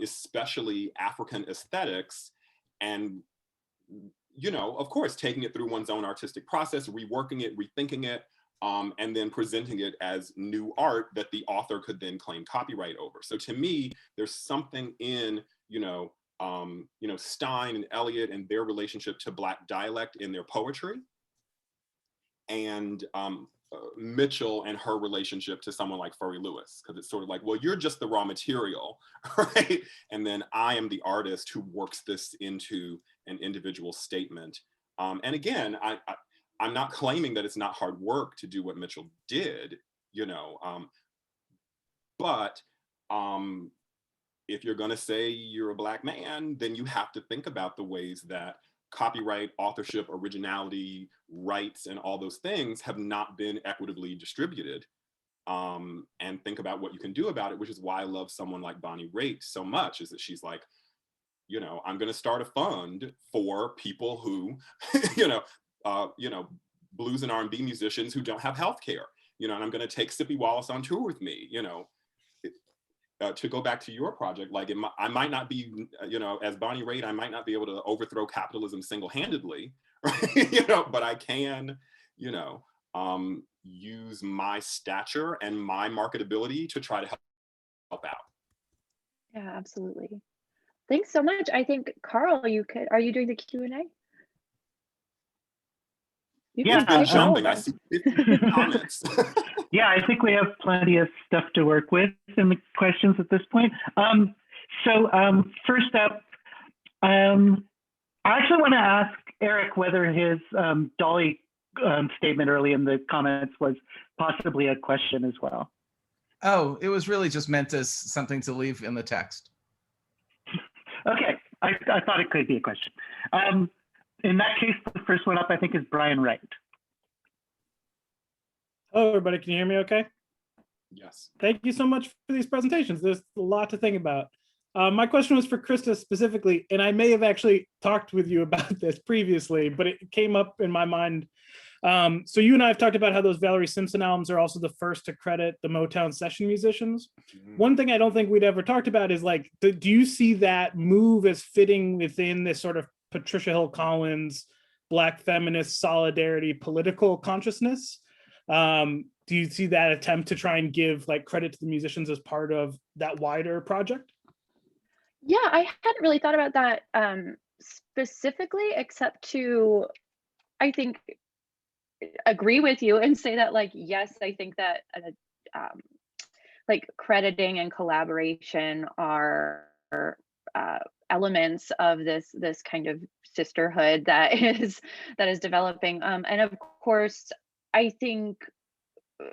especially African aesthetics, and, you know, of course, taking it through one's own artistic process, reworking it, rethinking it, and then presenting it as new art that the author could then claim copyright over. So to me, there's something in, you know, Stein and Eliot and their relationship to Black dialect in their poetry, and Mitchell and her relationship to someone like Furry Lewis, because it's sort of like, well, you're just the raw material, right? And then I am the artist who works this into an individual statement. And again, I'm not claiming that it's not hard work to do what Mitchell did, you know, but if you're gonna say you're a Black man, then you have to think about the ways that copyright, authorship, originality, rights, and all those things have not been equitably distributed, and think about what you can do about it, which is why I love someone like Bonnie Raitt so much, is that she's like, you know, I'm gonna start a fund for people who, you know, blues and R&B musicians who don't have healthcare, you know, and I'm gonna take Sippy Wallace on tour with me, you know. To go back to your project, like I might not be, you know, as Bonnie Raitt, I might not be able to overthrow capitalism single-handedly, right? You know, but I can, you know, use my stature and my marketability to try to help out. Yeah, absolutely. Thanks so much. I think, Carl, are you doing the Q&A? It's been jumping. I see 50 comments. Yeah, I think we have plenty of stuff to work with in the questions at this point. First up, I actually want to ask Eric whether his Dolly statement early in the comments was possibly a question as well. Oh, it was really just meant as something to leave in the text. Okay, I thought it could be a question. In that case, the first one up, I think, is Brian Raitt. Hello, everybody. Can you hear me okay? Yes. Thank you so much for these presentations. There's a lot to think about. My question was for Christa specifically, and I may have actually talked with you about this previously, but it came up in my mind. So you and I have talked about how those Valerie Simpson albums are also the first to credit the Motown session musicians. Mm-hmm. One thing I don't think we'd ever talked about is like, do you see that move as fitting within this sort of Patricia Hill Collins, Black feminist solidarity political consciousness? Do you see that attempt to try and give like credit to the musicians as part of that wider project? Yeah, I hadn't really thought about that specifically, except to, I think, agree with you and say that, like, yes, I think that like crediting and collaboration are elements of this kind of sisterhood that is developing. And of course, I think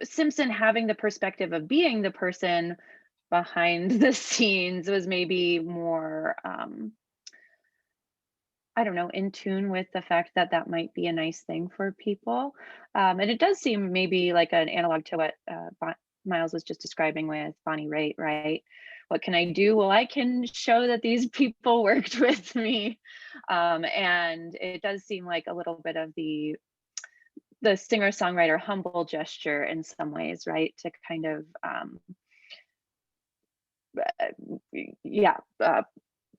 Simpson having the perspective of being the person behind the scenes was maybe more, I don't know, in tune with the fact that that might be a nice thing for people. And it does seem maybe like an analog to what Miles was just describing with Bonnie Raitt, right? What can I do? Well, I can show that these people worked with me. And it does seem like a little bit of the singer-songwriter humble gesture in some ways, right? To kind of,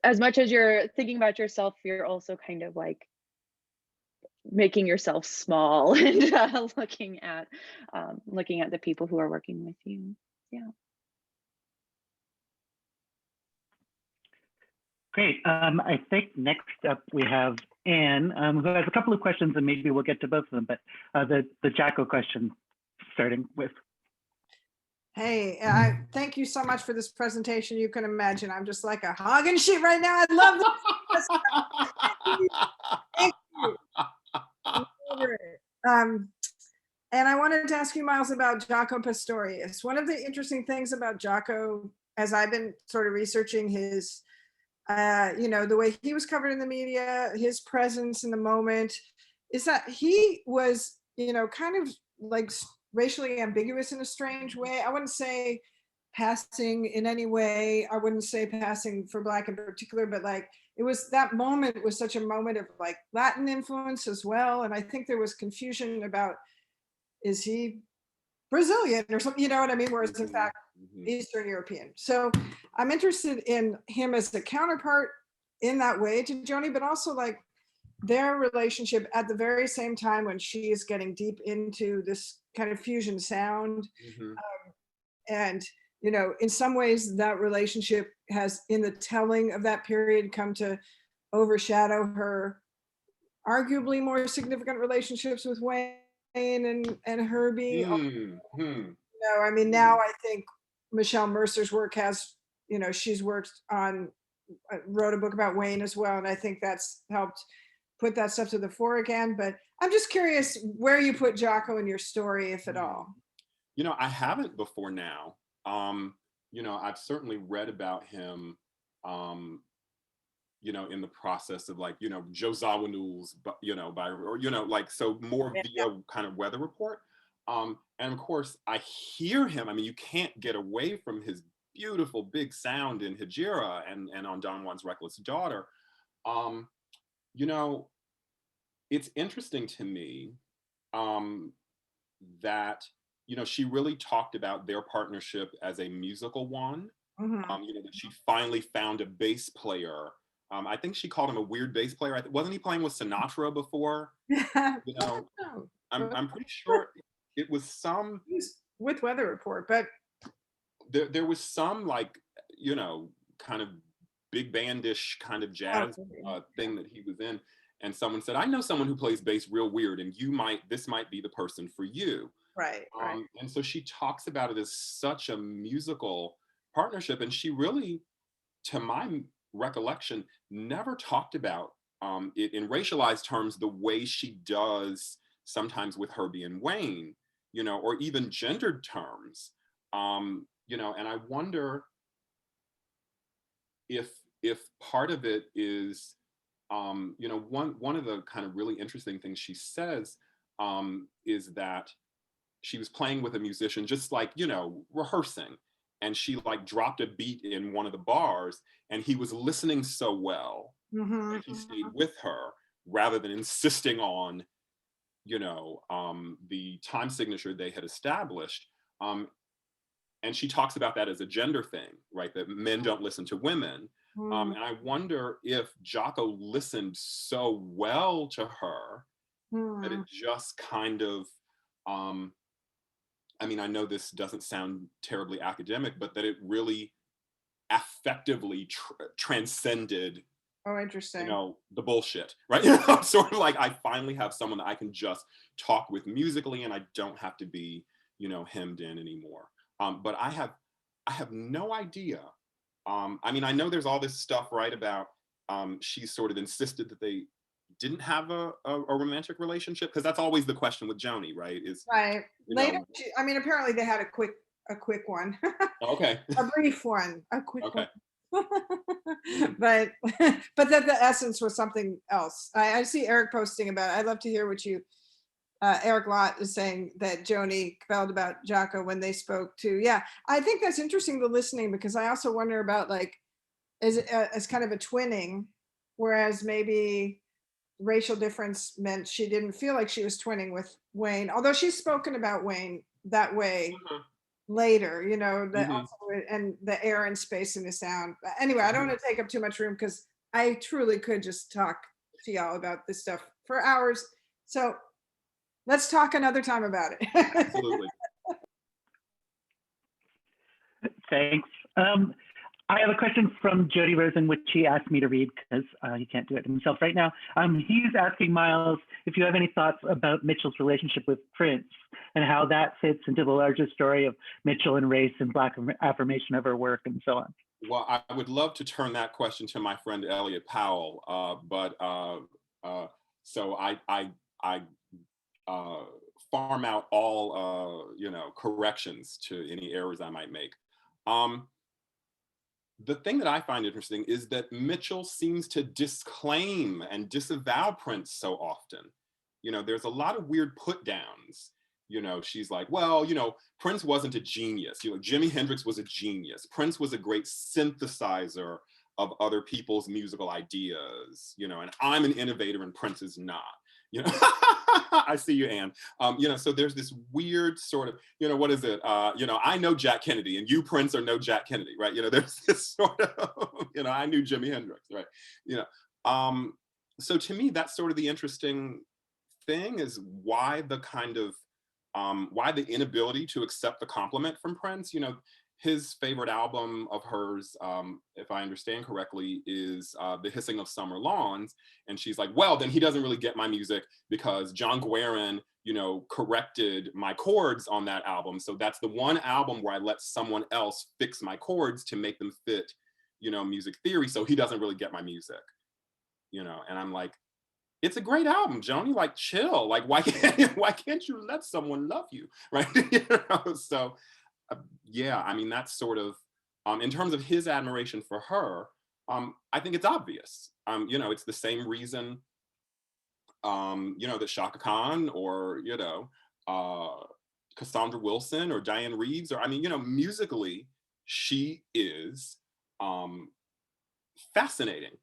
as much as you're thinking about yourself, you're also kind of like making yourself small and looking at the people who are working with you. Yeah. Great. I think next up we have Anne, who has a couple of questions, and maybe we'll get to both of them. But the Jocko question, starting with. Hey, thank you so much for this presentation. You can imagine I'm just like a hog and shit right now. I love this. Thank you. And I wanted to ask you, Miles, about Jaco Pastorius. One of the interesting things about Jaco, as I've been sort of researching his, the way he was covered in the media, his presence in the moment, is that he was, kind of like racially ambiguous in a strange way. I wouldn't say passing in any way. I wouldn't say passing for Black in particular, but like it was, that moment was such a moment of like Latin influence as well. And I think there was confusion about, is he Brazilian or something, you know what I mean? Whereas in fact, Eastern European. So I'm interested in him as a counterpart in that way to Joni, but also like their relationship at the very same time when she is getting deep into this kind of fusion sound. And, in some ways that relationship has, in the telling of that period, come to overshadow her arguably more significant relationships with Wayne and Herbie. I mean, now I think Michelle Mercer's work has, she's worked on, wrote a book about Wayne as well. And I think that's helped put that stuff to the fore again. But I'm just curious where you put Jaco in your story, if at all. I haven't before now. I've certainly read about him, in the process of like, Joe Zawinul's, so more via kind of weather report. And of course, I hear him. I mean, you can't get away from his beautiful big sound in Hejira and on Don Juan's Reckless Daughter. It's interesting to me that, she really talked about their partnership as a musical one. That she finally found a bass player. I think she called him a weird bass player. Wasn't he playing with Sinatra before? I'm pretty sure it was some with Weather Report, but there was some like, kind of big bandish kind of jazz thing that he was in. And someone said, I know someone who plays bass real weird, and this might be the person for you. Right. And so she talks about it as such a musical partnership. And she really, to my recollection, never talked about it in racialized terms the way she does sometimes with Herbie and Wayne, or even gendered terms. And I wonder if part of it is, one of the kind of really interesting things she says is that she was playing with a musician, just like, rehearsing. And she like dropped a beat in one of the bars and he was listening so well that he stayed with her rather than insisting on, the time signature they had established. And she talks about that as a gender thing, right? That men don't listen to women. And I wonder if Jaco listened so well to her that it just kind of, I know this doesn't sound terribly academic, but that it really affectively transcended, interesting, the bullshit, right? Sort of like I finally have someone that I can just talk with musically, and I don't have to be, hemmed in anymore. But I have no idea. I know there's all this stuff, right, about she sort of insisted that they didn't have a romantic relationship, because that's always the question with Joni, right? Right. Later, apparently they had a quick one. Okay. A brief one, a quick one. but that the essence was something else. I see Eric posting about it. I'd love to hear what you, Eric Lott is saying that Joni felt about Jaco when they spoke too. Yeah, I think that's interesting, the listening, because I also wonder about like, as kind of a twinning, whereas maybe racial difference meant she didn't feel like she was twinning with Wayne, although she's spoken about Wayne that way later, you know, Mhm. also, and the air and space and the sound. But anyway, I don't want to take up too much room because I truly could just talk to y'all about this stuff for hours. So let's talk another time about it. Absolutely. Thanks. I have a question from Jody Rosen, which he asked me to read because he can't do it himself right now. He's asking Miles if you have any thoughts about Mitchell's relationship with Prince and how that fits into the larger story of Mitchell and race and Black affirmation of her work and so on. Well, I would love to turn that question to my friend Elliot Powell, so I farm out all corrections to any errors I might make. The thing that I find interesting is that Mitchell seems to disclaim and disavow Prince so often. You know, there's a lot of weird put downs. You know, she's like, well, you know, Prince wasn't a genius. You know, Jimi Hendrix was a genius. Prince was a great synthesizer of other people's musical ideas, you know, and I'm an innovator and Prince is not. You know, I see you, Anne. You know, so there's this weird sort of, you know, what is it? You know, I know Jack Kennedy and you, Prince, are no Jack Kennedy, right? You know, there's this sort of, you know, I knew Jimi Hendrix, right? You know, so to me, that's sort of the interesting thing is why the kind of, why the inability to accept the compliment from Prince. You know, his favorite album of hers, if I understand correctly, is The Hissing of Summer Lawns. And she's like, well, then he doesn't really get my music because John Guerin, you know, corrected my chords on that album. So that's the one album where I let someone else fix my chords to make them fit, you know, music theory. So he doesn't really get my music, you know, and I'm like, it's a great album, Joni, like chill. Like, why can't you let someone love you, right? You know, so, yeah, I mean, that's sort of, in terms of his admiration for her, I think it's obvious. You know, it's the same reason, you know, that Shaka Khan or, you know, Cassandra Wilson or Diane Reeves, or, I mean, you know, musically, she is fascinating.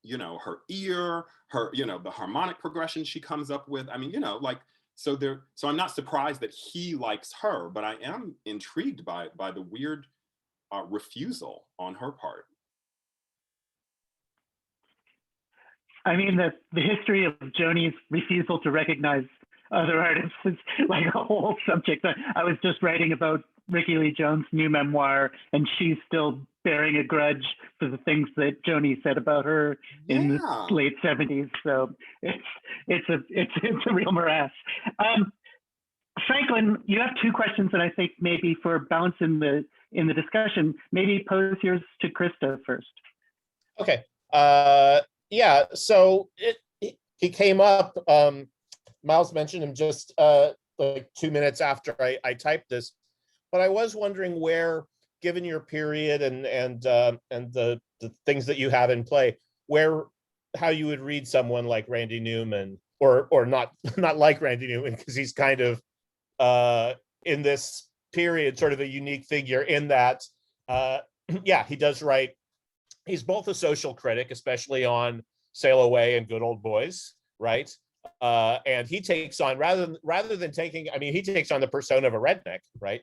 You know, her ear, her, you know, the harmonic progression she comes up with. I mean, you know, like, so I'm not surprised that he likes her, but I am intrigued by the weird refusal on her part. I mean, the history of Joni's refusal to recognize other artists is like a whole subject. I was just writing about Ricky Lee Jones' new memoir, and she's still bearing a grudge for the things that Joni said about her in the late 70s. So it's a real morass. Franklin, you have two questions that I think maybe for balance in the discussion, maybe pose yours to Christa first. Okay. Yeah. So he came up. Miles mentioned him just like 2 minutes after I typed this, but I was wondering where, given your period and the things that you have in play, how you would read someone like Randy Newman, or not like Randy Newman, because he's kind of in this period sort of a unique figure in that yeah, he does write. He's both a social critic, especially on Sail Away and Good Old Boys, right? And he takes on, rather than taking, I mean, he takes on the persona of a redneck, right?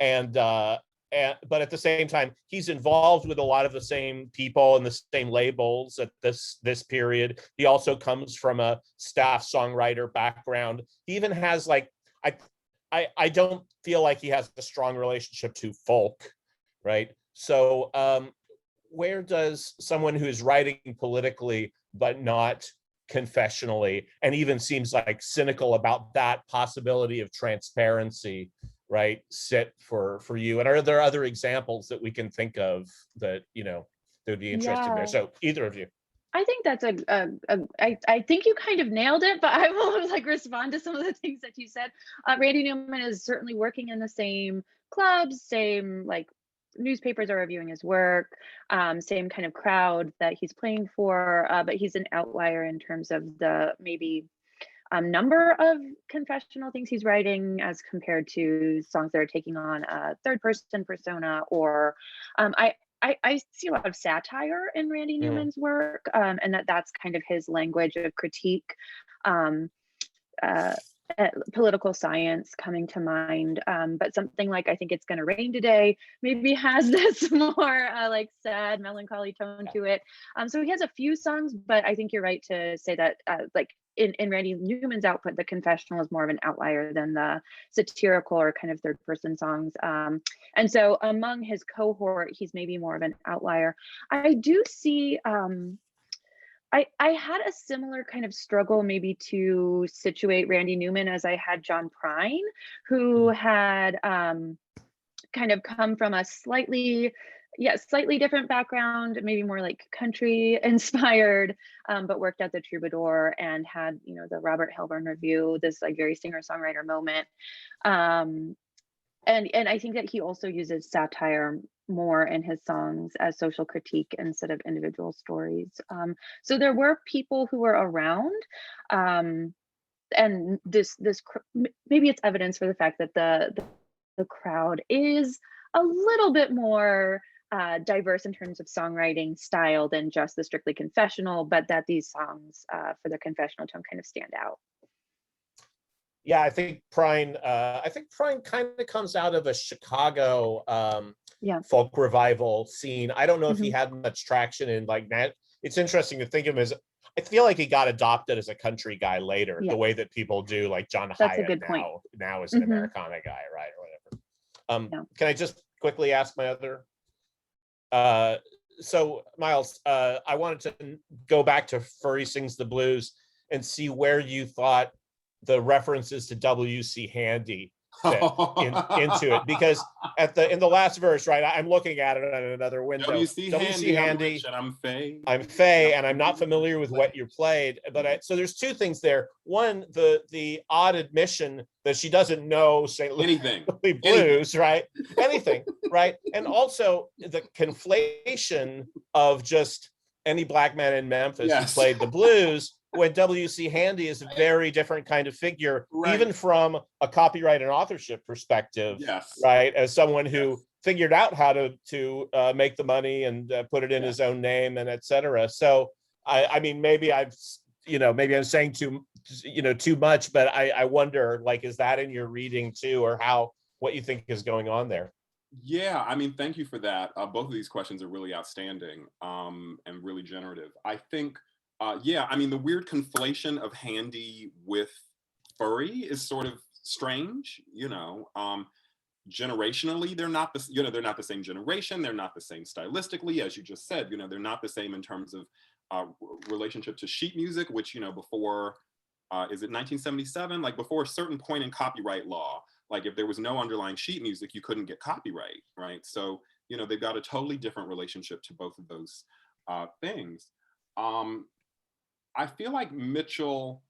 But at the same time, he's involved with a lot of the same people and the same labels at this period. He also comes from a staff songwriter background. He even has like, I don't feel like he has a strong relationship to folk, right? So where does someone who is writing politically but not confessionally, and even seems like cynical about that possibility of transparency, right, sit for you? And are there other examples that we can think of that, you know, that would be interesting there? So either of you. I think that's I think you kind of nailed it, but I will like respond to some of the things that you said. Randy Newman is certainly working in the same clubs, same like newspapers are reviewing his work, same kind of crowd that he's playing for, but he's an outlier in terms of the maybe number of confessional things he's writing as compared to songs that are taking on a third person persona, or I see a lot of satire in Randy Newman's work, and that's kind of his language of critique. political science coming to mind, but something like I Think It's Gonna Rain Today maybe has this more like sad, melancholy tone to it. So he has a few songs, but I think you're right to say that like in Randy Newman's output, the confessional is more of an outlier than the satirical or kind of third person songs. And so among his cohort, he's maybe more of an outlier. I do see, I had a similar kind of struggle maybe to situate Randy Newman as I had John Prine, who had kind of come from a slightly different background, maybe more like country inspired, but worked at the Troubadour and had, you know, the Robert Helburn Review, this like very singer-songwriter moment. And I think that he also uses satire more in his songs as social critique instead of individual stories. So there were people who were around, and this maybe it's evidence for the fact that the crowd is a little bit more diverse in terms of songwriting style than just the strictly confessional, but that these songs for their confessional tone kind of stand out. Yeah, I think Prine kind of comes out of a Chicago folk revival scene. I don't know if he had much traction in like that. It's interesting to think of him as, I feel like he got adopted as a country guy later, the way that people do, like John Hyatt now is an Americana guy, right, or whatever. Can I just quickly ask my other? So Miles, I wanted to go back to Furry Sings the Blues and see where you thought the references to W.C. Handy fit into it, because in the last verse, right, I'm looking at it on another window. W.C. Handy, and I'm Faye, and I'm not familiar with what you played, but so there's two things there. One, the odd admission that she doesn't know St. Louis blues, right? Anything, right? And also the conflation of just any black man in Memphis who played the blues, when W.C. Handy is a very different kind of figure, even from a copyright and authorship perspective, right? As someone who figured out how to make the money and put it in his own name and et cetera. So I mean, maybe I'm saying too much, but I wonder, like, is that in your reading too, or what you think is going on there? Yeah, I mean, thank you for that. Both of these questions are really outstanding and really generative. I think, I mean, the weird conflation of Handy with Furry is sort of strange, generationally, they're not the same generation, they're not the same stylistically, as you just said, they're not the same in terms of relationship to sheet music, which, before, is it 1977? Like before a certain point in copyright law, like if there was no underlying sheet music, you couldn't get copyright, right? So, they've got a totally different relationship to both of those things. I feel like Mitchell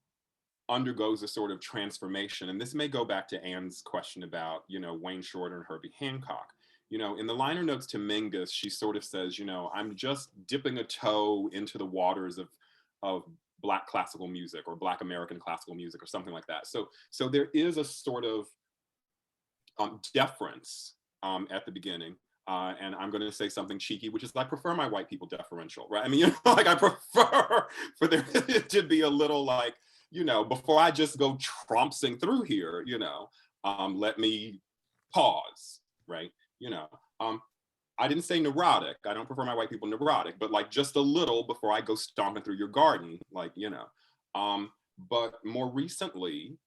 undergoes a sort of transformation, and this may go back to Anne's question about, Wayne Shorter and Herbie Hancock. In the liner notes to Mingus, she sort of says, I'm just dipping a toe into the waters of Black classical music or Black American classical music or something like that. So there is a sort of deference at the beginning. And I'm going to say something cheeky, which is I prefer my white people deferential, right? I mean, like I prefer for there to be a little like, before I just go trompsing through here, let me pause, right? I didn't say neurotic. I don't prefer my white people neurotic, but like just a little before I go stomping through your garden, like, but more recently,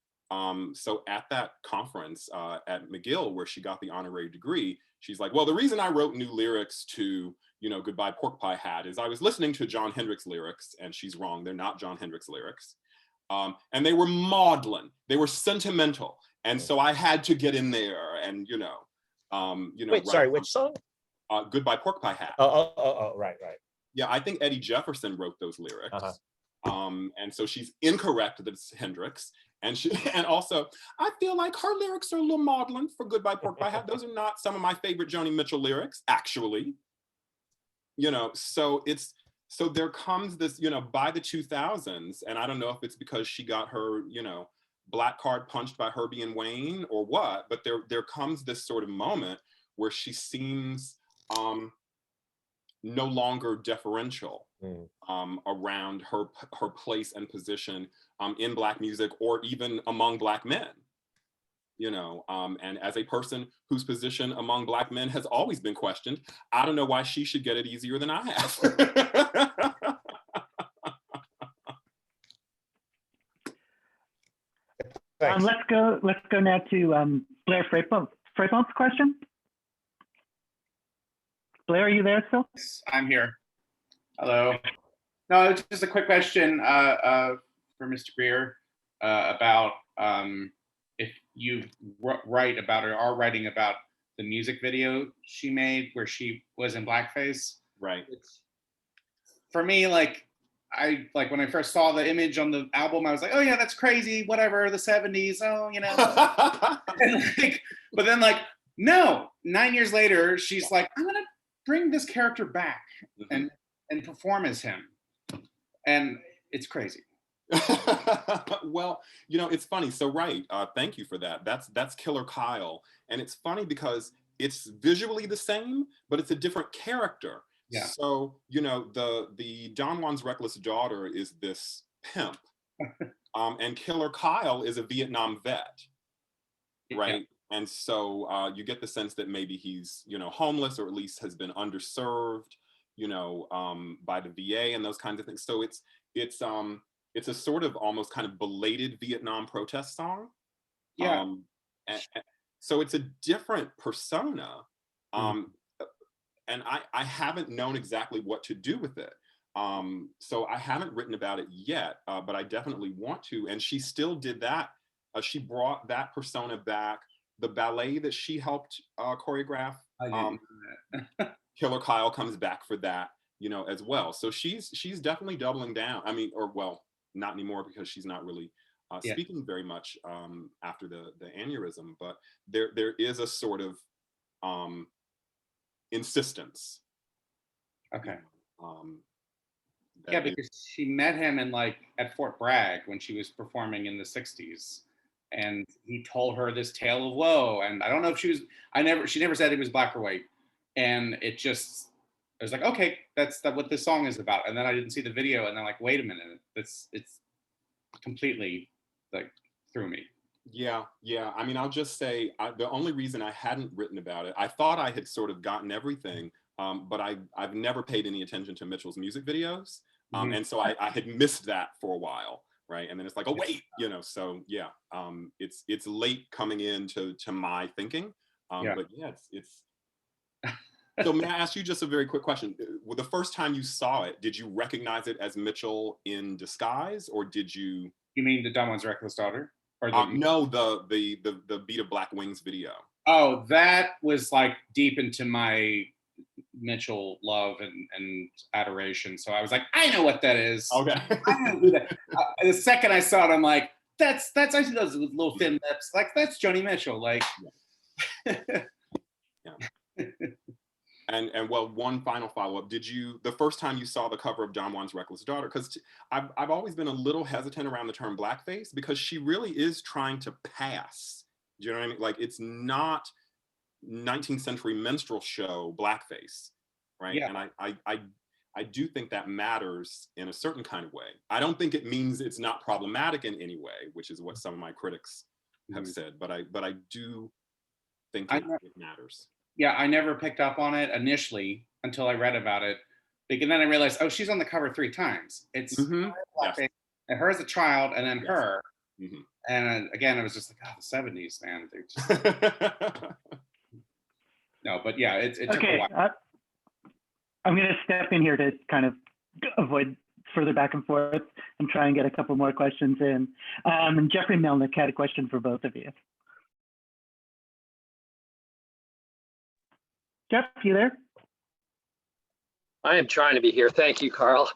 so at that conference at McGill, where she got the honorary degree, she's like, well, the reason I wrote new lyrics to, Goodbye Pork Pie Hat is I was listening to Jon Hendricks lyrics, and she's wrong, they're not Jon Hendricks lyrics. And they were maudlin, they were sentimental. And so I had to get in there and, Wait, sorry, which song? Goodbye Pork Pie Hat. Oh, right. Yeah, I think Eddie Jefferson wrote those lyrics. And so she's incorrect that it's Hendricks. And also, I feel like her lyrics are a little maudlin for Goodbye Pork Pie Hat. Those are not some of my favorite Joni Mitchell lyrics, actually. So there comes this, by the 2000s, and I don't know if it's because she got her, black card punched by Herbie and Wayne or what, but there comes this sort of moment where she seems no longer deferential around her place and position in Black music, or even among Black men. You know, and as a person whose position among Black men has always been questioned, I don't know why she should get it easier than I have. Let's go now to Blair Freypont's question. Blair, are you there still? Yes, I'm here. Hello. No, it's just a quick question for Mr. Grier about if you write about or are writing about the music video she made where she was in blackface. Right. For me, like when I first saw the image on the album, I was like, oh yeah, that's crazy, whatever, the 70s, oh, you know. But then no, 9 years later, she's like, I'm gonna bring this character back and perform as him. And it's crazy. Well, you know, it's funny. So Raitt, thank you for that. That's Killer Kyle. And it's funny because it's visually the same, but it's a different character. Yeah. So, you know, the Don Juan's Reckless Daughter is this pimp. And Killer Kyle is a Vietnam vet. Right. Yeah. And so you get the sense that maybe he's, you know, homeless, or at least has been underserved, you know, by the VA and those kinds of things. So it's a sort of almost kind of belated Vietnam protest song. Yeah. And so it's a different persona. And I haven't known exactly what to do with it. So I haven't written about it yet, but I definitely want to. And she still did that. She brought that persona back. The ballet that she helped choreograph, Killer Kyle comes back for that, you know, as well. So she's definitely doubling down. I mean, or well, not anymore because she's not really speaking very much after the aneurysm, but there is a sort of insistence. Okay. Yeah, because she met him at Fort Bragg when she was performing in the 60s. And he told her this tale of woe. And I don't know if she never said it was black or white. And it was like, okay, that's what this song is about. And then I didn't see the video, and then wait a minute, it's completely threw me. Yeah. I mean, I'll just say the only reason I hadn't written about it, I thought I had sort of gotten everything, but I've never paid any attention to Mitchell's music videos. And so I had missed that for a while. Right. And then it's like, oh, wait, you know, so yeah, it's late coming into my thinking. But yeah, it's so may I ask you just a very quick question? The first time you saw it, did you recognize it as Mitchell in disguise, or did you? You mean the Don Juan's Reckless Daughter? Or no, the Beat of Black Wings video. Oh, that was deep into my Mitchell love and adoration. So I was like, I know what that is. Okay. I know who that. The second I saw it, I'm like, that's I see those little thin lips. That's Joni Mitchell. Yeah. And well, one final follow-up. The first time you saw the cover of Don Juan's Reckless Daughter, because I've always been a little hesitant around the term blackface, because she really is trying to pass. Do you know what I mean? It's not 19th century minstrel show blackface, right? Yeah. And I do think that matters in a certain kind of way. I don't think it means it's not problematic in any way, which is what some of my critics have said, but I do think it matters. Yeah, I never picked up on it initially until I read about it. And then I realized, oh, she's on the cover 3 times. It's blackface, and her as a child, and then her. And again, it was just like, oh, the 70s, man. No, but yeah, it took a while. I'm going to step in here to kind of avoid further back and forth and try and get a couple more questions in. And Jeffrey Melnick had a question for both of you. Jeff, you there? I am trying to be here. Thank you, Carl.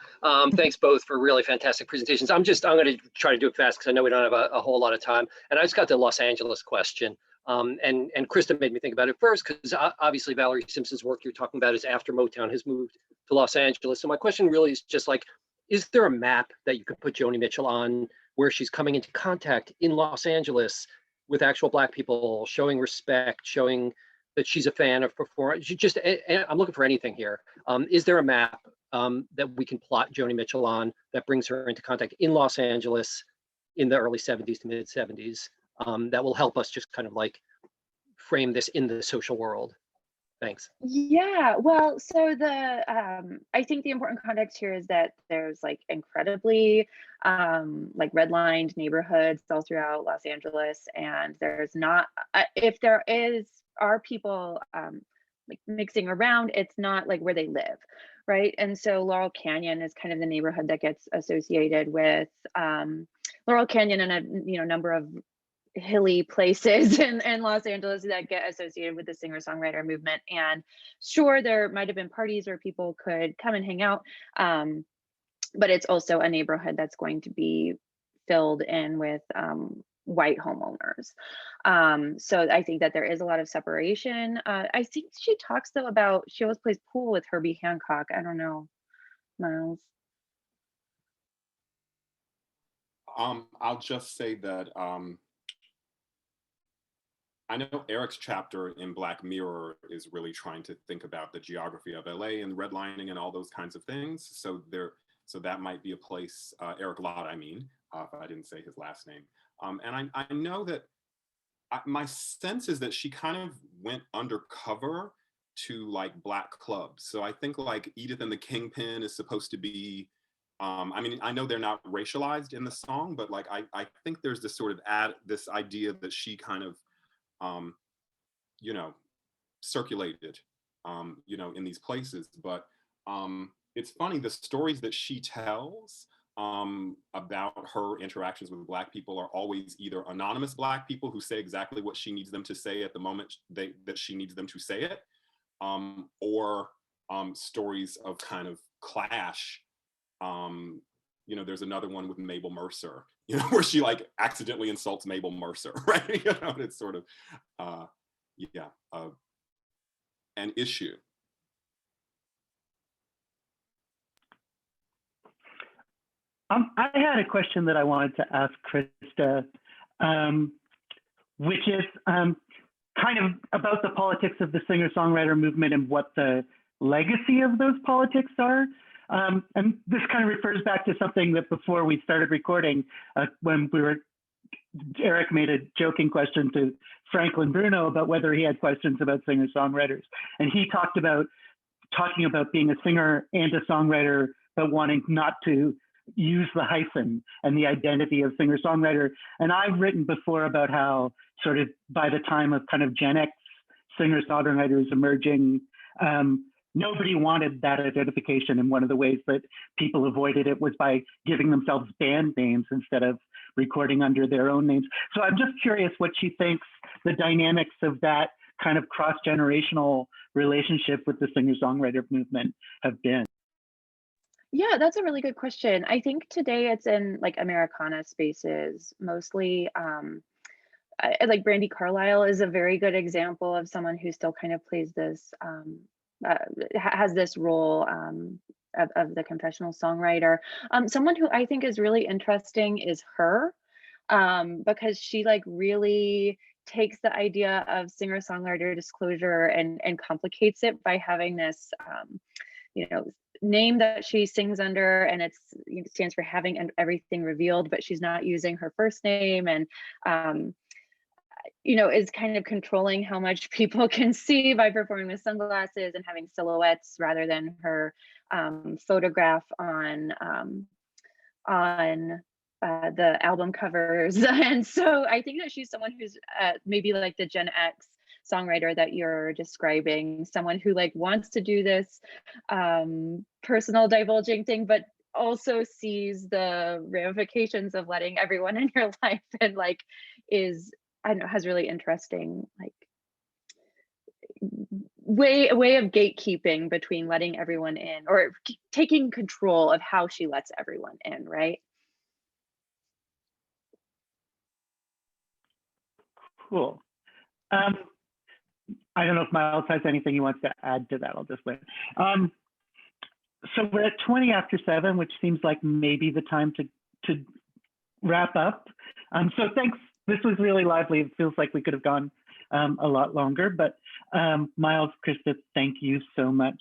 Thanks both for really fantastic presentations. I'm going to try to do it fast because I know we don't have a whole lot of time. And I just got the Los Angeles question. And Christa made me think about it first, because obviously Valerie Simpson's work you're talking about is after Motown has moved to Los Angeles. So my question really is just is there a map that you could put Joni Mitchell on where she's coming into contact in Los Angeles with actual Black people, showing respect, showing that she's a fan of performance. Just, I'm looking for anything here. Is there a map that we can plot Joni Mitchell on that brings her into contact in Los Angeles in the early 70s to mid 70s that will help us just kind of like frame this in the social world? Thanks. Yeah, well, so I think the important context here is that there's like incredibly like redlined neighborhoods all throughout Los Angeles, and there's not, if there are people like mixing around, it's not like where they live, right? And so Laurel Canyon is kind of the neighborhood that gets associated with Laurel Canyon and a number of hilly places in Los Angeles that get associated with the singer-songwriter movement. And sure, there might have been parties where people could come and hang out, but it's also a neighborhood that's going to be filled in with white homeowners. So I think that there is a lot of separation. I think she talks though about, she always plays pool with Herbie Hancock. I don't know, Miles. I'll just say that I know Eric's chapter in Black Mirror is really trying to think about the geography of LA and redlining and all those kinds of things. So that might be a place, Eric Lott, I mean, if I didn't say his last name. And I know that my sense is that she kind of went undercover to like Black clubs. So I think like Edith and the Kingpin is supposed to be, I mean, I know they're not racialized in the song, but like I think there's this sort of this idea that she kind of, circulated, in these places. But it's funny, the stories that she tells about her interactions with Black people are always either anonymous Black people who say exactly what she needs them to say at the moment that she needs them to say it, or stories of kind of clash. There's another one with Mabel Mercer, where she like accidentally insults Mabel Mercer, right? It's sort of, an issue. I had a question that I wanted to ask Christa, which is kind of about the politics of the singer-songwriter movement and what the legacy of those politics are. And this kind of refers back to something that before we started recording, when Eric made a joking question to Franklin Bruno about whether he had questions about singer-songwriters. And he talking about being a singer and a songwriter, but wanting not to use the hyphen and the identity of singer-songwriter. And I've written before about how sort of by the time of kind of Gen X singer-songwriters emerging, nobody wanted that identification, and one of the ways that people avoided it was by giving themselves band names instead of recording under their own names. So I'm just curious what she thinks the dynamics of that kind of cross-generational relationship with the singer-songwriter movement have been. Yeah, that's a really good question. I think today it's in like Americana spaces mostly. Like Brandi Carlile is a very good example of someone who still kind of plays this, has this role of the confessional songwriter. Someone who I think is really interesting is her, because she like really takes the idea of singer-songwriter disclosure and complicates it by having this, name that she sings under, and it stands for having everything revealed, but she's not using her first name, and is kind of controlling how much people can see by performing with sunglasses and having silhouettes rather than her photograph on the album covers. And so I think that she's someone who's maybe like the Gen X songwriter that you're describing, someone who like wants to do this personal divulging thing, but also sees the ramifications of letting everyone in your life, and like has really interesting like way of gatekeeping between letting everyone in or taking control of how she lets everyone in, right? Cool. I don't know if Miles has anything he wants to add to that. I'll just wait. So we're at 20 after 7, which seems like maybe the time to wrap up. So thanks. This was really lively. It feels like we could have gone a lot longer. But Miles, Christa, thank you so much